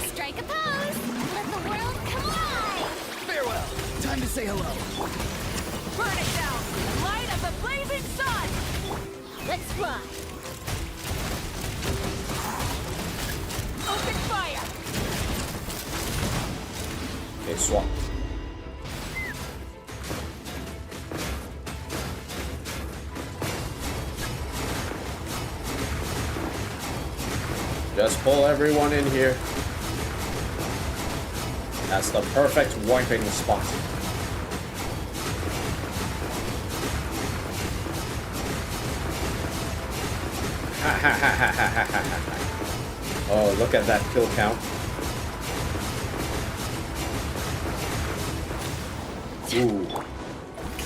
Strike a pose! Let the world come alive! Farewell. Time to say hello. Burn it down! Light of the blazing sun! Let's fly! Open fire! Okay, swap. Just pull everyone in here. That's the perfect wiping spot. Ha ha ha ha ha ha ha ha. Oh, look at that kill count. Ooh.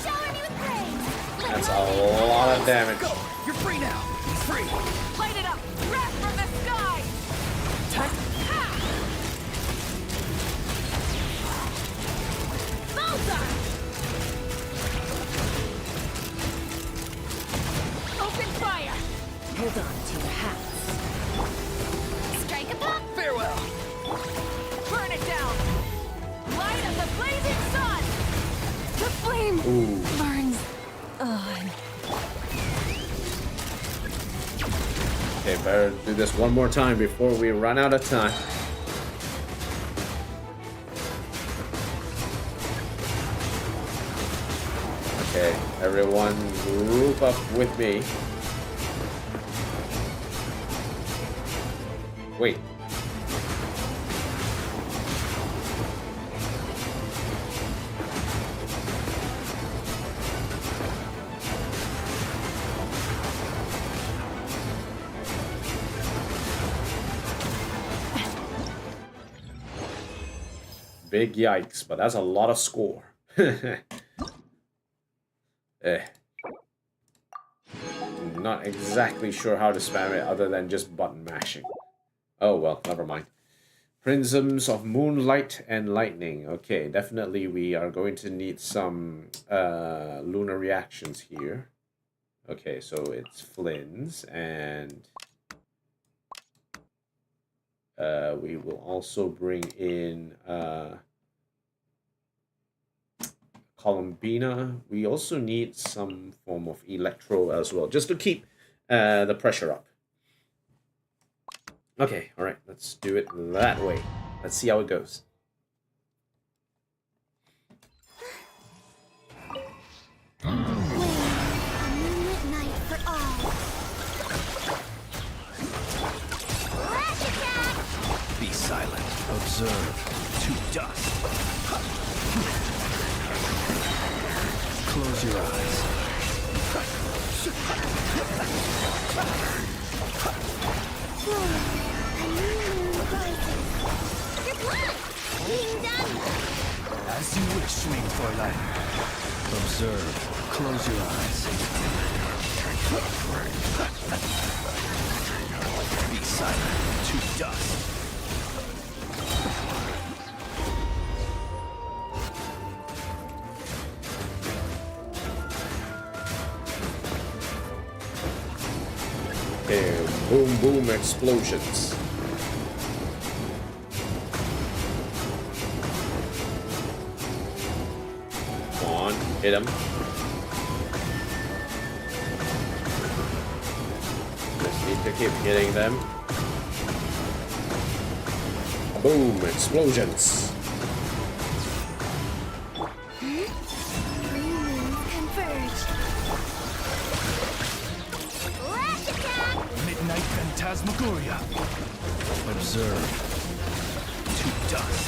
Shower me with praise! That's a lot of damage. Go. You're free now. Free. Light it up! Wrath from the sky! Bullseye! Open fire! Hold on to your hats. Strike a pop! Farewell. Burn it down! Light of the blazing sun! The flame Ooh. burns on. Okay, better do this one more time before we run out of time. Okay, everyone group up with me. Wait. Big yikes, but that's a lot of score. Not exactly sure how to spam it other than just button mashing. Oh well, never mind. Prisms of Moonlight and Lightning. Okay, definitely we are going to need some lunar reactions here. Okay, so it's Flynn's, and we will also bring in Columbina. We also need some form of Electro as well, just to keep the pressure up. Okay, alright, let's do it that way. Let's see how it goes. Be silent. Observe. To dust. Close your eyes. As you wish, Wing Fräulein. Observe. Close your eyes. Be silent. To dust. Okay, boom boom explosions. Come on, hit him. Just need to keep hitting them. Boom, explosions. Midnight Phantasmagoria. Observe. To dust.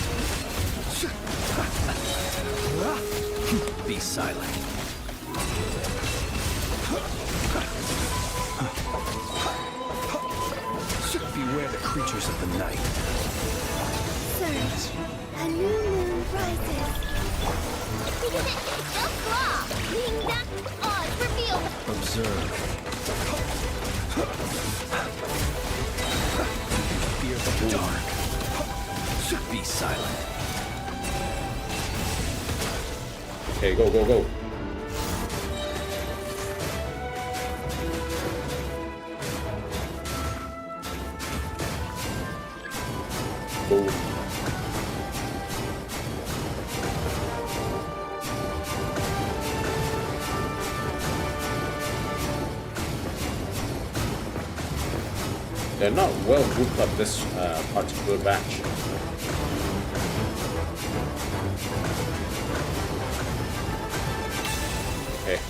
Be silent. Beware the creatures of the night. Surge. A new moon rises. Go claw. Being that odds revealed. Observe. Fear the dark. Be silent. Okay, go, go, go. Boom. They're not well grouped up this particular batch. Okay.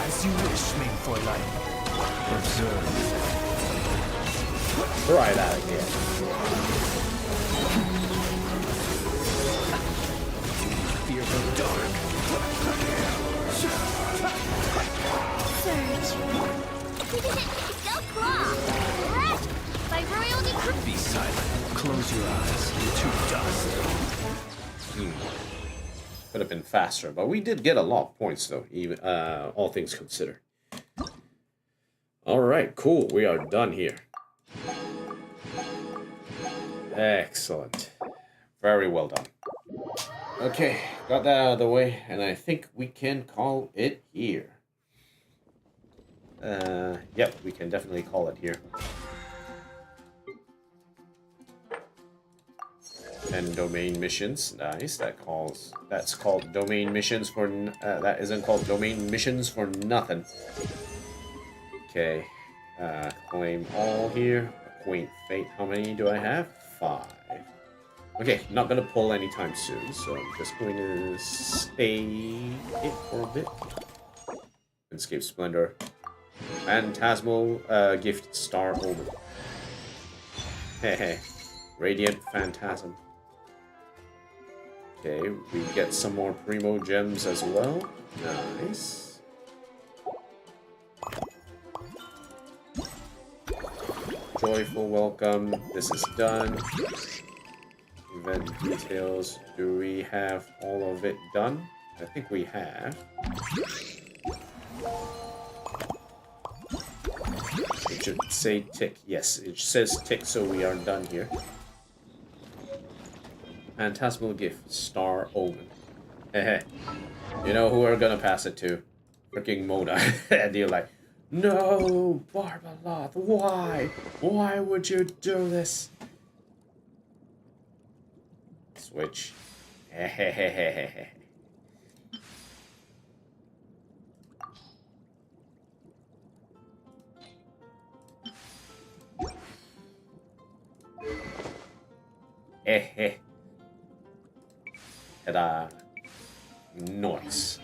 As you wish, Main Fräulein. Observe. Try that again. Fear the dark. Surge. Go claw. By royal decree. Be silent. Close your eyes. To dust. Could have been faster, but we did get a lot of points though, even all things considered. All right, cool. We are done here. Excellent. Very well done. Okay, got that out of the way, and I think we can call it here. Yep, we can definitely call it here. 10 domain missions. Nice. That's called domain missions for that isn't called domain missions for nothing. Okay. Claim all here. Acquaint fate. How many do I have? 5. Okay, not gonna pull anytime soon, so I'm just going to stay it for a bit. Escape Splendor. Phantasmal gift Star Omen. Hehe. Radiant Phantasm. Okay, we get some more Primo gems as well. Nice. Joyful welcome. This is done. Event details. Do we have all of it done? I think we have. It should say tick. Yes, it says tick, so we are done here. Phantasmal gift, Star Omen. Hehe. You know who we're gonna pass it to? Freaking Mona. And you're like, no, Barbaloth, why? Why would you do this? Switch. Hehehehehe. Ta-da. Nice.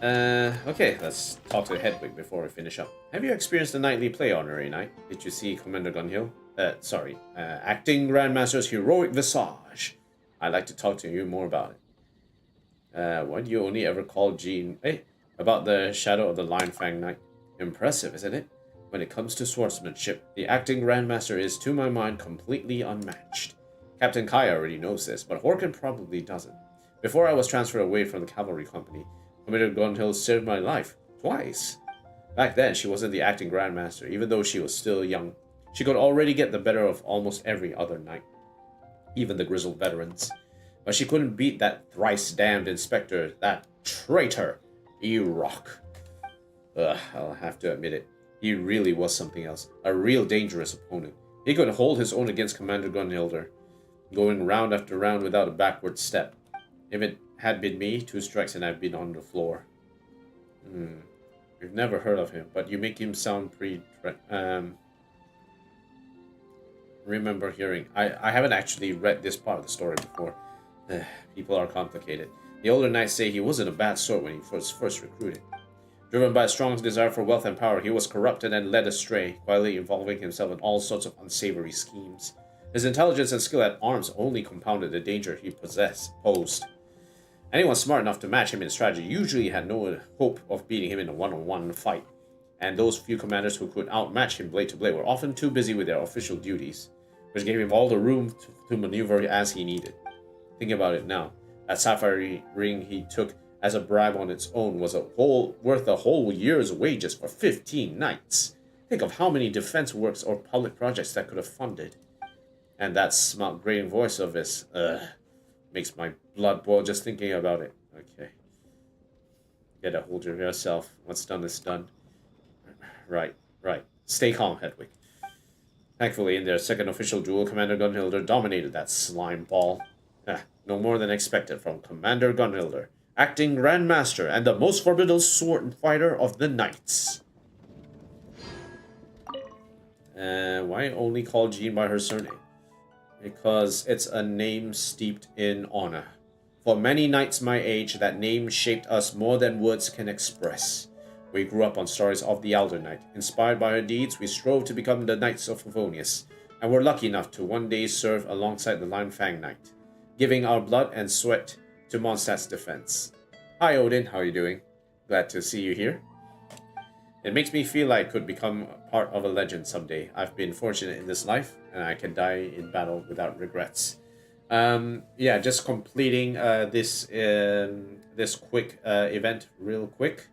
Okay, let's talk to Hedwig before we finish up. Have you experienced the nightly play honorary night? Did you see Commander Gunhill? Acting Grandmaster's heroic visage. I'd like to talk to you more about it. Why do you only ever call Jean... Hey, about the Shadow of the Lion Fang Knight. Impressive, isn't it? When it comes to swordsmanship, the acting Grandmaster is, to my mind, completely unmatched. Captain Kai already knows this, but Horkin probably doesn't. Before I was transferred away from the cavalry company, Commander Gunhill saved my life. Twice. Back then, she wasn't the acting Grandmaster, even though she was still young. She could already get the better of almost every other knight, even the grizzled veterans. But she couldn't beat that thrice-damned inspector, that traitor, E-Rock. I'll have to admit it. He really was something else. A real dangerous opponent. He could hold his own against Commander Gunhilder, going round after round without a backward step. If it had been me, 2 strikes and I'd been on the floor. We've never heard of him, but you make him sound pretty... remember hearing... I haven't actually read this part of the story before. People are complicated. The older knights say he wasn't a bad sort when he was first recruited. Driven by a strong desire for wealth and power, he was corrupted and led astray, quietly involving himself in all sorts of unsavory schemes. His intelligence and skill at arms only compounded the danger he posed. Anyone smart enough to match him in strategy usually had no hope of beating him in a one-on-one fight, and those few commanders who could outmatch him blade to blade were often too busy with their official duties, which gave him all the room to maneuver as he needed. Think about it now. That sapphire ring he took as a bribe on its own was worth a whole year's wages for 15 knights. Think of how many defense works or public projects that could have funded. And that smart grating voice of his, makes my blood boil just thinking about it. Okay. Get a hold of yourself. What's done is done. Right. Stay calm, Hedwig. Thankfully, in their second official duel, Commander Gunhilder dominated that slime ball. No more than expected from Commander Gunhilder, acting Grandmaster and the most formidable sword fighter of the knights. Why only call Jean by her surname? Because it's a name steeped in honor. For many knights my age, that name shaped us more than words can express. We grew up on stories of the Elder Knight. Inspired by her deeds, we strove to become the Knights of Favonius, and were lucky enough to one day serve alongside the Lion Fang Knight, giving our blood and sweat to Mondstadt's defense. Hi Odin, how are you doing? Glad to see you here. It makes me feel like I could become part of a legend someday. I've been fortunate in this life, and I can die in battle without regrets. Yeah, just completing this quick event real quick.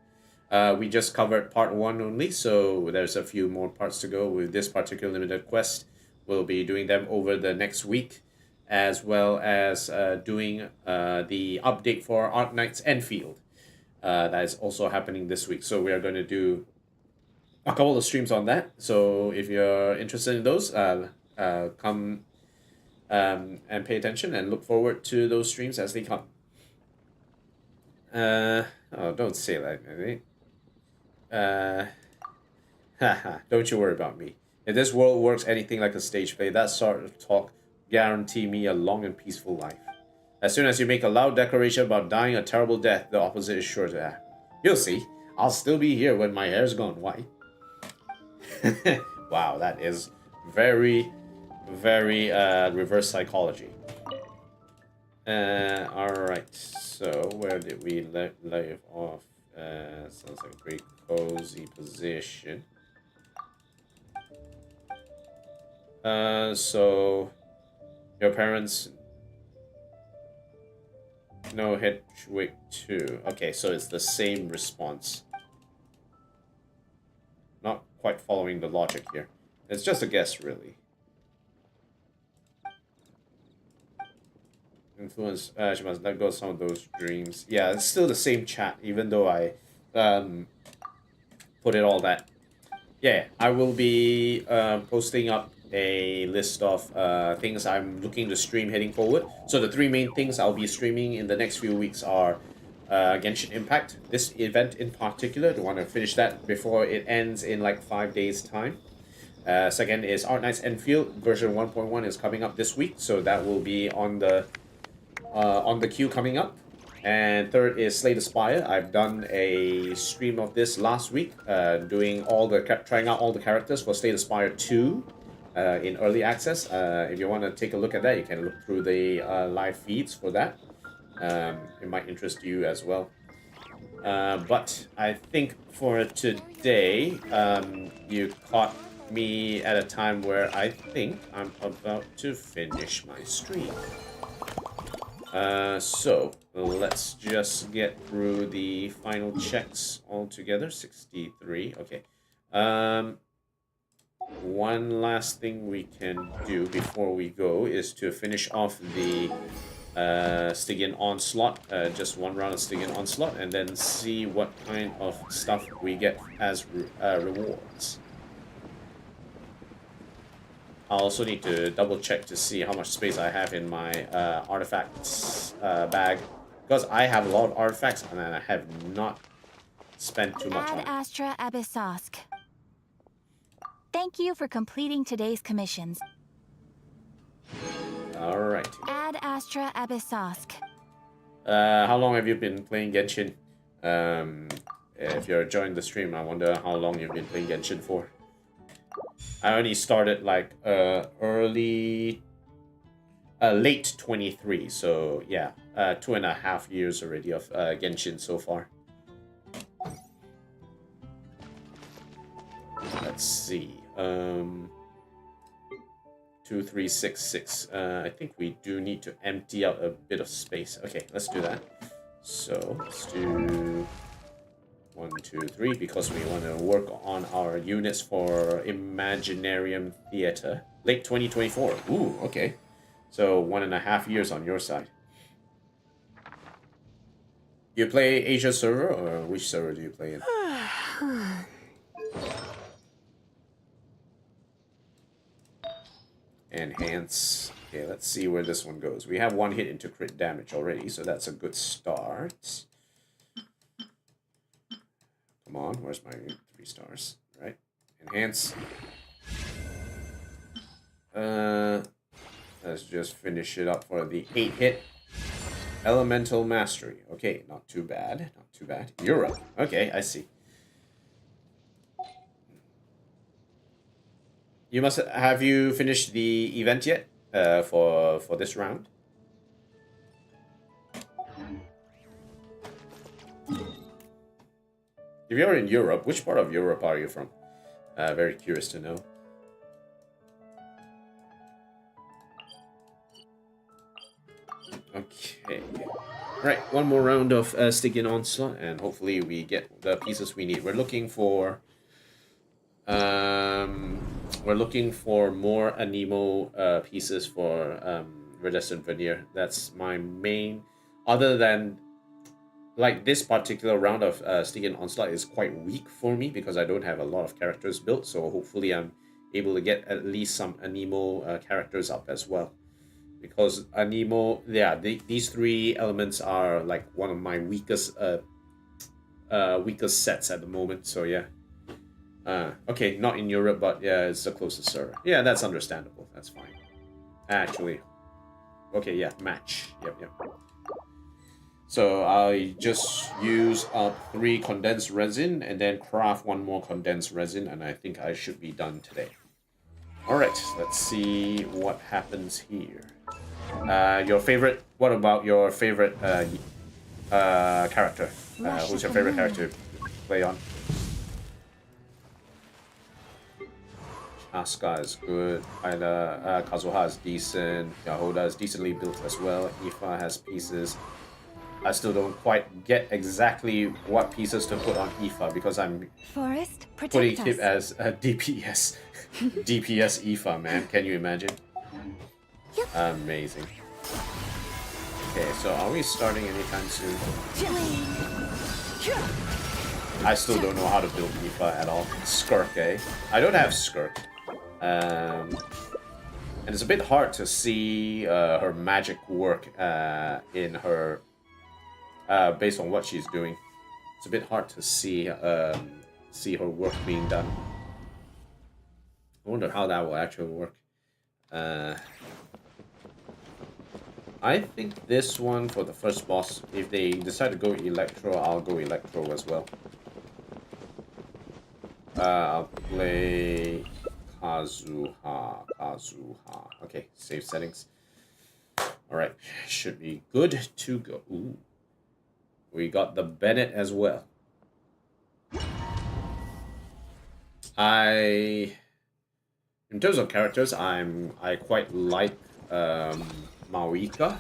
We just covered part 1 only, so there's a few more parts to go with this particular limited quest. We'll be doing them over the next week, as well as doing the update for Arknight's Enfield. That is also happening this week, so we are going to do a couple of streams on that. So if you're interested in those, come and pay attention and look forward to those streams as they come. Oh, don't say that, maybe. Haha, don't you worry about me. If this world works anything like a stage play, that sort of talk guarantee me a long and peaceful life. As soon as you make a loud declaration about dying a terrible death, the opposite is sure to happen. You'll see. I'll still be here when my hair's gone white. Wow, that is very, very reverse psychology. Alright, so where did we leave off? Sounds like a great cozy position. So your parents no Hedwig 2. Okay, so it's the same response. Not quite following the logic here. It's just a guess, really. Influence, she must let go of some of those dreams. Yeah, it's still the same chat, even though I put it all that. Yeah, I will be posting up a list of things I'm looking to stream heading forward. So the 3 main things I'll be streaming in the next few weeks are Genshin Impact. This event in particular, I want to finish that before it ends in like 5 days' time. Second is Arknights Enfield version 1.1 is coming up this week, so that will be on the queue coming up. And third is Slay the Spire. I've done a stream of this last week, trying out all the characters for Slay the Spire 2 in early access. If you want to take a look at that, you can look through the live feeds for that. It might interest you as well. But I think for today, you caught me at a time where I think I'm about to finish my stream. So let's just get through the final checks all together. 63. Okay. One last thing we can do before we go is to finish off the Stygian Onslaught. Just one round of Stygian Onslaught, and then see what kind of stuff we get as rewards. I also need to double check to see how much space I have in my artifacts bag, because I have a lot of artifacts and I have not spent too much on Ad it. Astra Abyssosk. Thank you for completing today's commissions. Alright. Ad Astra Abyssosk. How long have you been playing Genshin? If you're enjoying the stream, I wonder how long you've been playing Genshin for. I only started like late 23, so yeah, 2.5 years already of Genshin so far. Let's see. 2366. I think we do need to empty out a bit of space. Okay, let's do that. So let's do 1, 2, 3 because we want to work on our units for Imaginarium Theater. Late 2024. Ooh, okay. So 1.5 years on your side. You play Asia server, or which server do you play in? Enhance. Okay, let's see where this one goes. We have 1 hit into crit damage already, so that's a good start. Come on, where's my 3 stars? Right. Enhance. Let's just finish it up for the 8 hit. Elemental Mastery. Okay, not too bad. Not too bad. Europe. Okay, I see. You must have you finished the event yet for this round? If you're in Europe, which part of Europe are you from? Very curious to know. Okay. Right, one more round of Stygian Onslaught, and hopefully we get the pieces we need. We're looking for more Anemo pieces for Redescent Veneer. That's my main. Other than like this particular round of Stygian Onslaught is quite weak for me because I don't have a lot of characters built. So hopefully I'm able to get at least some Anemo characters up as well. Because Anemo, yeah, these three elements are like one of my weakest sets at the moment. So yeah. Okay, not in Europe, but yeah, it's the closest server. Yeah, that's understandable. That's fine. Actually, okay, yeah, match. Yep. So I just use up 3 condensed resin and then craft 1 more condensed resin, and I think I should be done today. Alright, let's see what happens here. Your favorite, what about your favorite character? Who's your favorite character to play on? Asuka is good, Kazuha is decent, Yahoda is decently built as well, Aoife has pieces. I still don't quite get exactly what pieces to put on Aoife because I'm putting him as a DPS. DPS Aoife, man. Can you imagine? Yep. Amazing. Okay, so are we starting anytime soon? I still don't know how to build Aoife at all. Skirk, eh? I don't have Skirk. And it's a bit hard to see her magic work in her... based on what she's doing. It's a bit hard to see her work being done. I wonder how that will actually work. I think this one for the first boss, if they decide to go Electro, I'll go Electro as well. I'll play Kazuha. Okay, save settings. Alright, should be good to go. Ooh. We got the Bennett as well. In terms of characters, I quite like Maoika.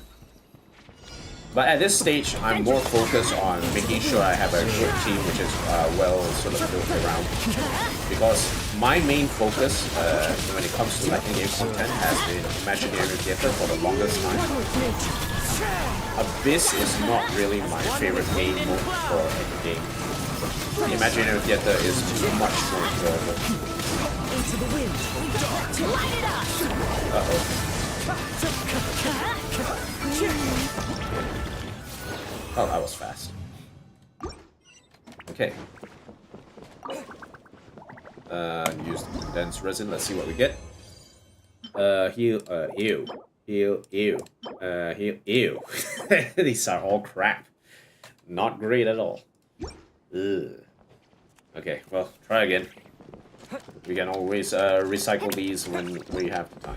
But at this stage, I'm more focused on making sure I have a good team which is well sort of built around. Because my main focus when it comes to Latin game content has been Imaginary Theater for the longest time. Abyss is not really my favorite game mode for any game. Imaginary Theater is too much more enjoyable. Into the wind. Light it up. Uh-oh. Oh, that was fast. Okay. Use the condensed resin. Let's see what we get. Heal. Heal. These are all crap. Not great at all. Ugh. Okay, well, try again. We can always recycle these when we have the time.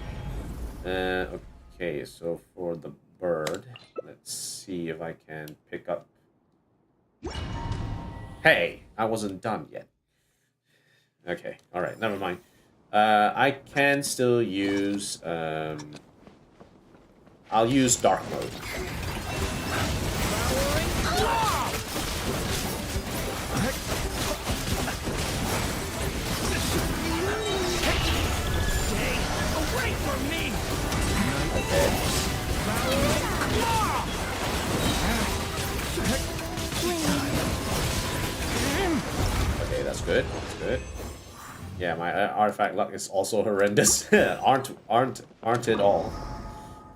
Okay, so for the bird, let's see if I can pick up... Hey, I wasn't done yet. Okay, alright, never mind. I can still use... I'll use dark mode. Okay, that's good. That's good. Yeah, my artifact luck is also horrendous. aren't it all?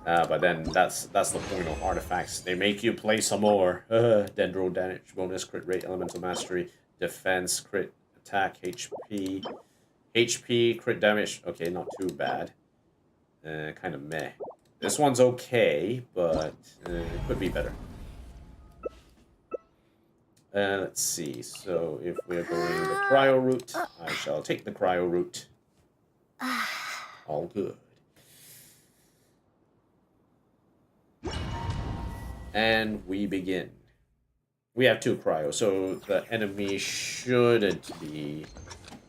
But then that's the point of artifacts. They make you play some more. Dendro damage bonus, crit rate, elemental mastery, defense, crit attack, HP, crit damage. Okay, not too bad. Kind of meh. This one's okay, but it could be better. Let's see. So if we're going the cryo route, I shall take the cryo route. All good. And we begin. We have 2 cryo, so the enemy shouldn't be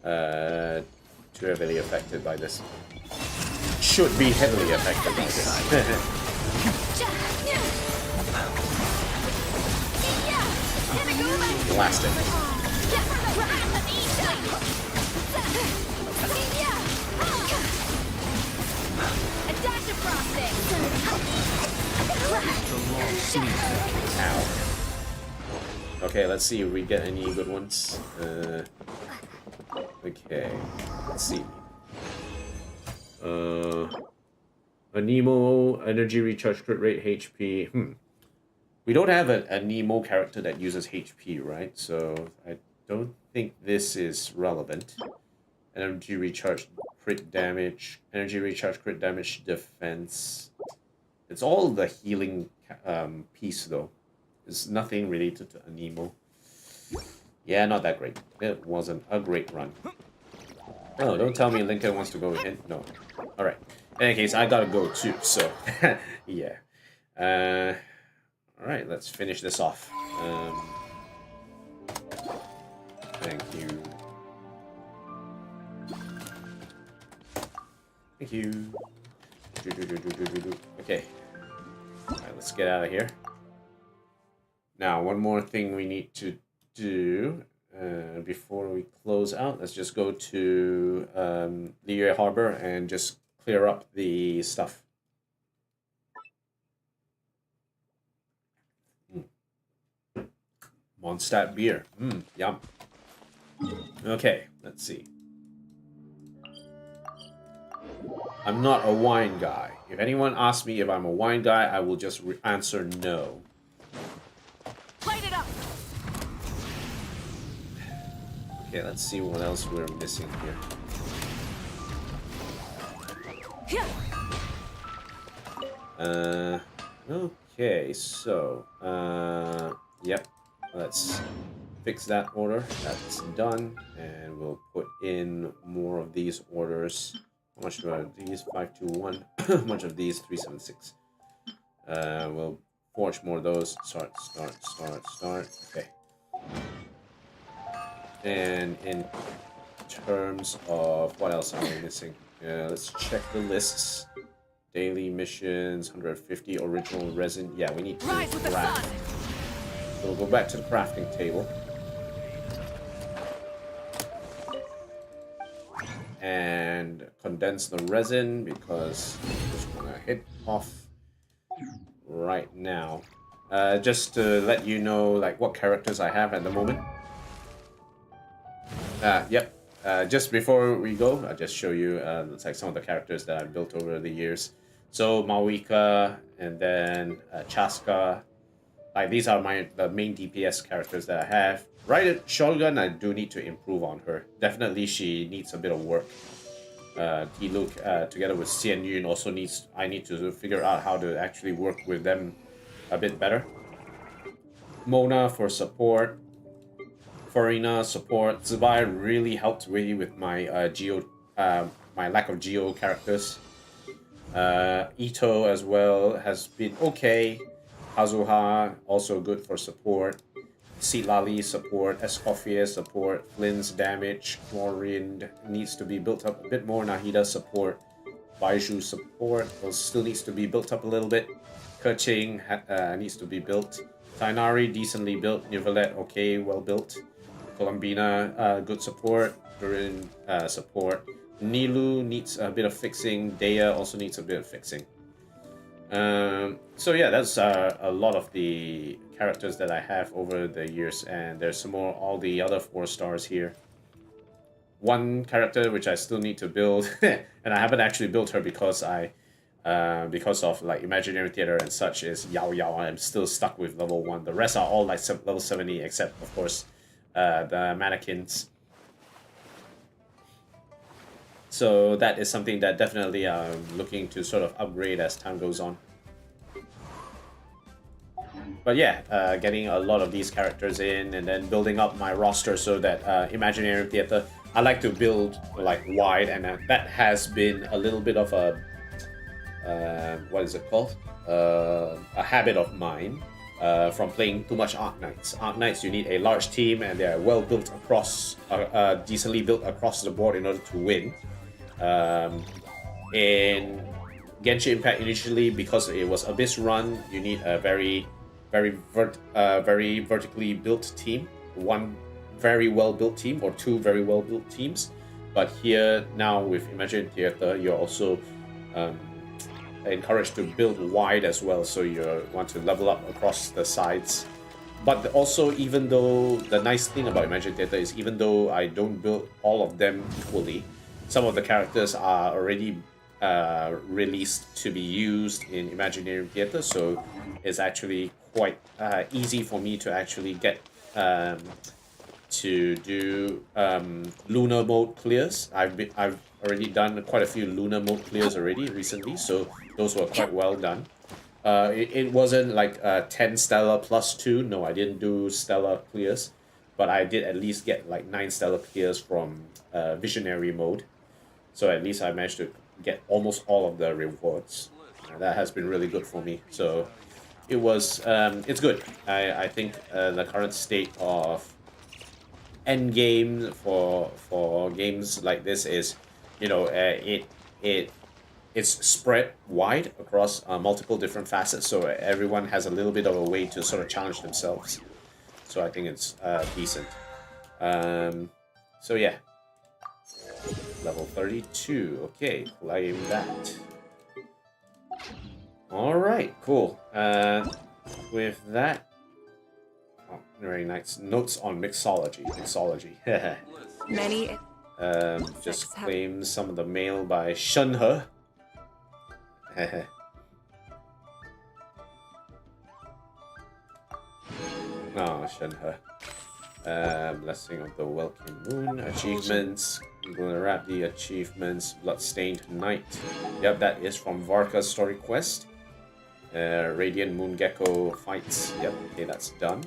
too heavily affected by this. Should be heavily affected by this. Blast it. Ow. Okay, let's see if we get any good ones. Okay, let's see. A Nemo, energy recharge, crit rate, HP. We don't have a Nemo character that uses HP, right? So I don't think this is relevant. Energy recharge, crit damage, energy recharge, crit damage, defense. It's all the healing piece though. There's nothing related to a Nemo. Yeah, not that great. It wasn't a great run. Oh, don't tell me Lincoln wants to go ahead. No. Alright. In any case, I gotta go too, so yeah. Alright, let's finish this off. Thank you. Thank you. Okay. Alright, let's get out of here. Now, one more thing we need to do before we close out. Let's just go to Liyue Harbor and just clear up the stuff. Mondstadt beer. Yum. Okay, let's see. I'm not a wine guy. If anyone asks me if I'm a wine guy, I will just answer no. Light it up. Okay, let's see what else we're missing here. Okay, so, yep, let's fix that order. That's done, and we'll put in more of these orders. How much do I have these? 521. How much of these? 376. We'll forge more of those. Start. Okay. And in terms of what else am I missing? Let's check the lists. Daily missions, 150 original resin. Yeah, we need to craft. So we'll go back to the crafting table. And condense the resin because I'm just gonna hit off right now. Just to let you know like what characters I have at the moment. Yep. Just before we go, I'll just show you it's like some of the characters that I've built over the years. So Mawika and then Chaska. Like these are the main DPS characters that I have. Right, Shogun, I do need to improve on her. Definitely, she needs a bit of work. Tiluk, together with Xian Yun, also I need to figure out how to actually work with them a bit better. Mona for support. Farina support. Zubai really helped me with my my lack of Geo characters. Ito as well has been okay. Kazuha also good for support. Silali support, Escoffier support, Flynn's damage, Chlorine needs to be built up a bit more, Nahida support, Baiju support, still needs to be built up a little bit, Keqing needs to be built, Tainari decently built, Nivelette okay, well built, Columbina good support, Durin support, Nilu needs a bit of fixing, Dea also needs a bit of fixing. So yeah, that's a lot of the characters that I have over the years, and there's some more, all the other 4 stars here. One character which I still need to build, and I haven't actually built her because because of like Imaginary Theater and such, is Yao Yao. I'm still stuck with level 1. The rest are all like level 70, except of course the mannequins. So that is something that definitely I'm looking to sort of upgrade as time goes on. But yeah, getting a lot of these characters in and then building up my roster so that Imaginary Theater, I like to build like wide, and that has been a little bit of a, what is it called? A habit of mine from playing too much Arc Knights. Arc Knights, you need a large team and they are well built across, decently built across the board in order to win. In Genshin Impact initially, because it was Abyss run, you need a very vertically built team, one very well built team or 2 very well built teams. But here now with Imaginary Theater, you're also encouraged to build wide as well, so you want to level up across the sides. But also, even though the nice thing about Imaginary Theater is, even though I don't build all of them equally, some of the characters are already released to be used in Imaginary Theater, so it's actually quite easy for me to actually get to do lunar mode clears. I've already done quite a few lunar mode clears already recently, so those were quite well done. It wasn't like 10 stellar plus 2. No, I didn't do stellar clears, but I did at least get like 9 stellar clears from visionary mode. So at least I managed to get almost all of the rewards. That has been really good for me. So it was it's good. I think the current state of end game for games like this is, you know, it's spread wide across multiple different facets, so everyone has a little bit of a way to sort of challenge themselves. So I think it's decent. So yeah, level 32. Okay, claim that. All right, cool. With that, oh, very nice notes on mixology. Many. Just claim some of the mail by Shunhe. Oh, Shunhe. Blessing of the Welcome Moon. Achievements. I'm going to wrap the achievements. Bloodstained Night. Yep, that is from Varka's story quest. Radiant Moon Gecko fights. Yep, okay, that's done.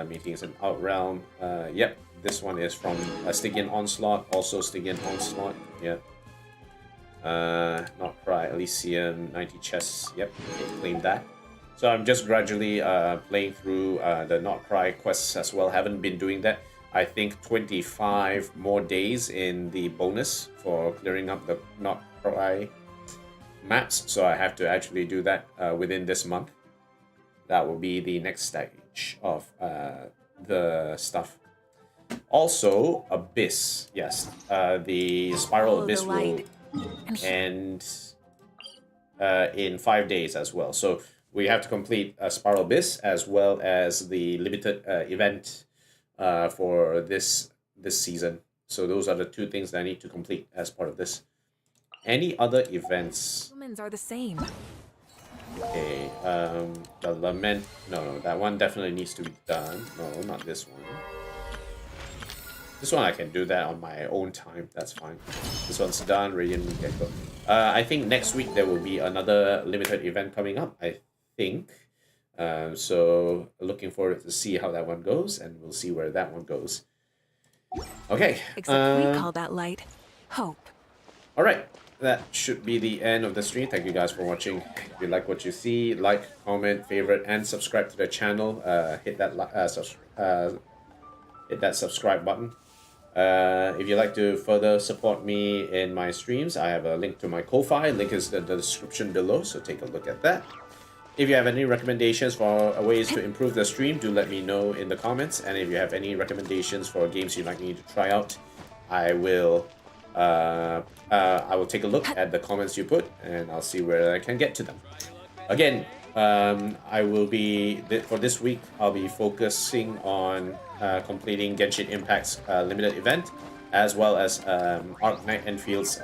Meetings in Outrealm. Yep, this one is from Stygian Onslaught. Also Stygian Onslaught. Yep. Nod-krai, Elysium, 90 chests. Yep, okay, claim that. So I'm just gradually playing through the Nod-krai quests as well. Haven't been doing that. I think 25 more days in the bonus for clearing up the Nod-krai maps. So I have to actually do that within this month. That will be the next stage of the stuff. Also, Abyss. Yes, the Spiral Abyss will end in 5 days as well. So we have to complete Spiral Abyss as well as the limited event for this season. So those are the two things that I need to complete as part of this. Any other events? Humans are the same. Okay, the Lament. No, that one definitely needs to be done. No, not this one. This one I can do that on my own time. That's fine. This one's done. Radiant Moon Gecko. I think next week there will be another limited event coming up. I think. So looking forward to see how that one goes, and we'll see where that one goes. Okay. Except we call that light hope. All right. That should be the end of the stream. Thank you guys for watching. If you like what you see, like, comment, favorite, and subscribe to the channel. Hit that subscribe button. If you'd like to further support me in my streams, I have a link to my Ko-Fi. Link is in the description below, so take a look at that. If you have any recommendations for ways to improve the stream, do let me know in the comments. And if you have any recommendations for games you'd like me to try out, I will take a look at the comments you put, and I'll see where I can get to them. Again, I will be, for this week, I'll be focusing on completing Genshin Impact's limited event, as well as Arc Knight Enfield's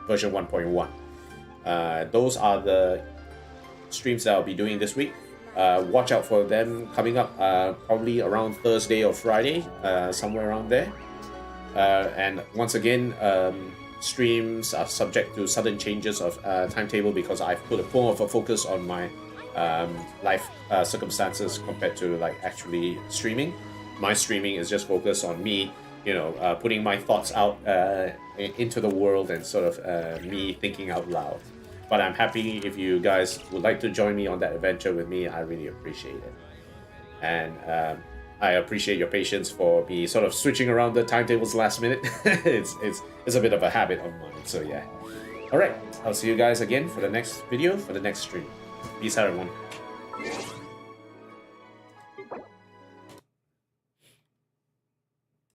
version 1.1. Those are the streams that I'll be doing this week. Watch out for them coming up probably around Thursday or Friday, somewhere around there. And once again, streams are subject to sudden changes of timetable because I've put a more of a focus on my life circumstances compared to like actually streaming. My streaming is just focused on me, you know, putting my thoughts out into the world and sort of me thinking out loud. But I'm happy if you guys would like to join me on that adventure with me. I really appreciate it. And I appreciate your patience for me sort of switching around the timetables last minute. it's a bit of a habit of mine, so yeah. Alright, I'll see you guys again for the next video, for the next stream. Peace out, everyone.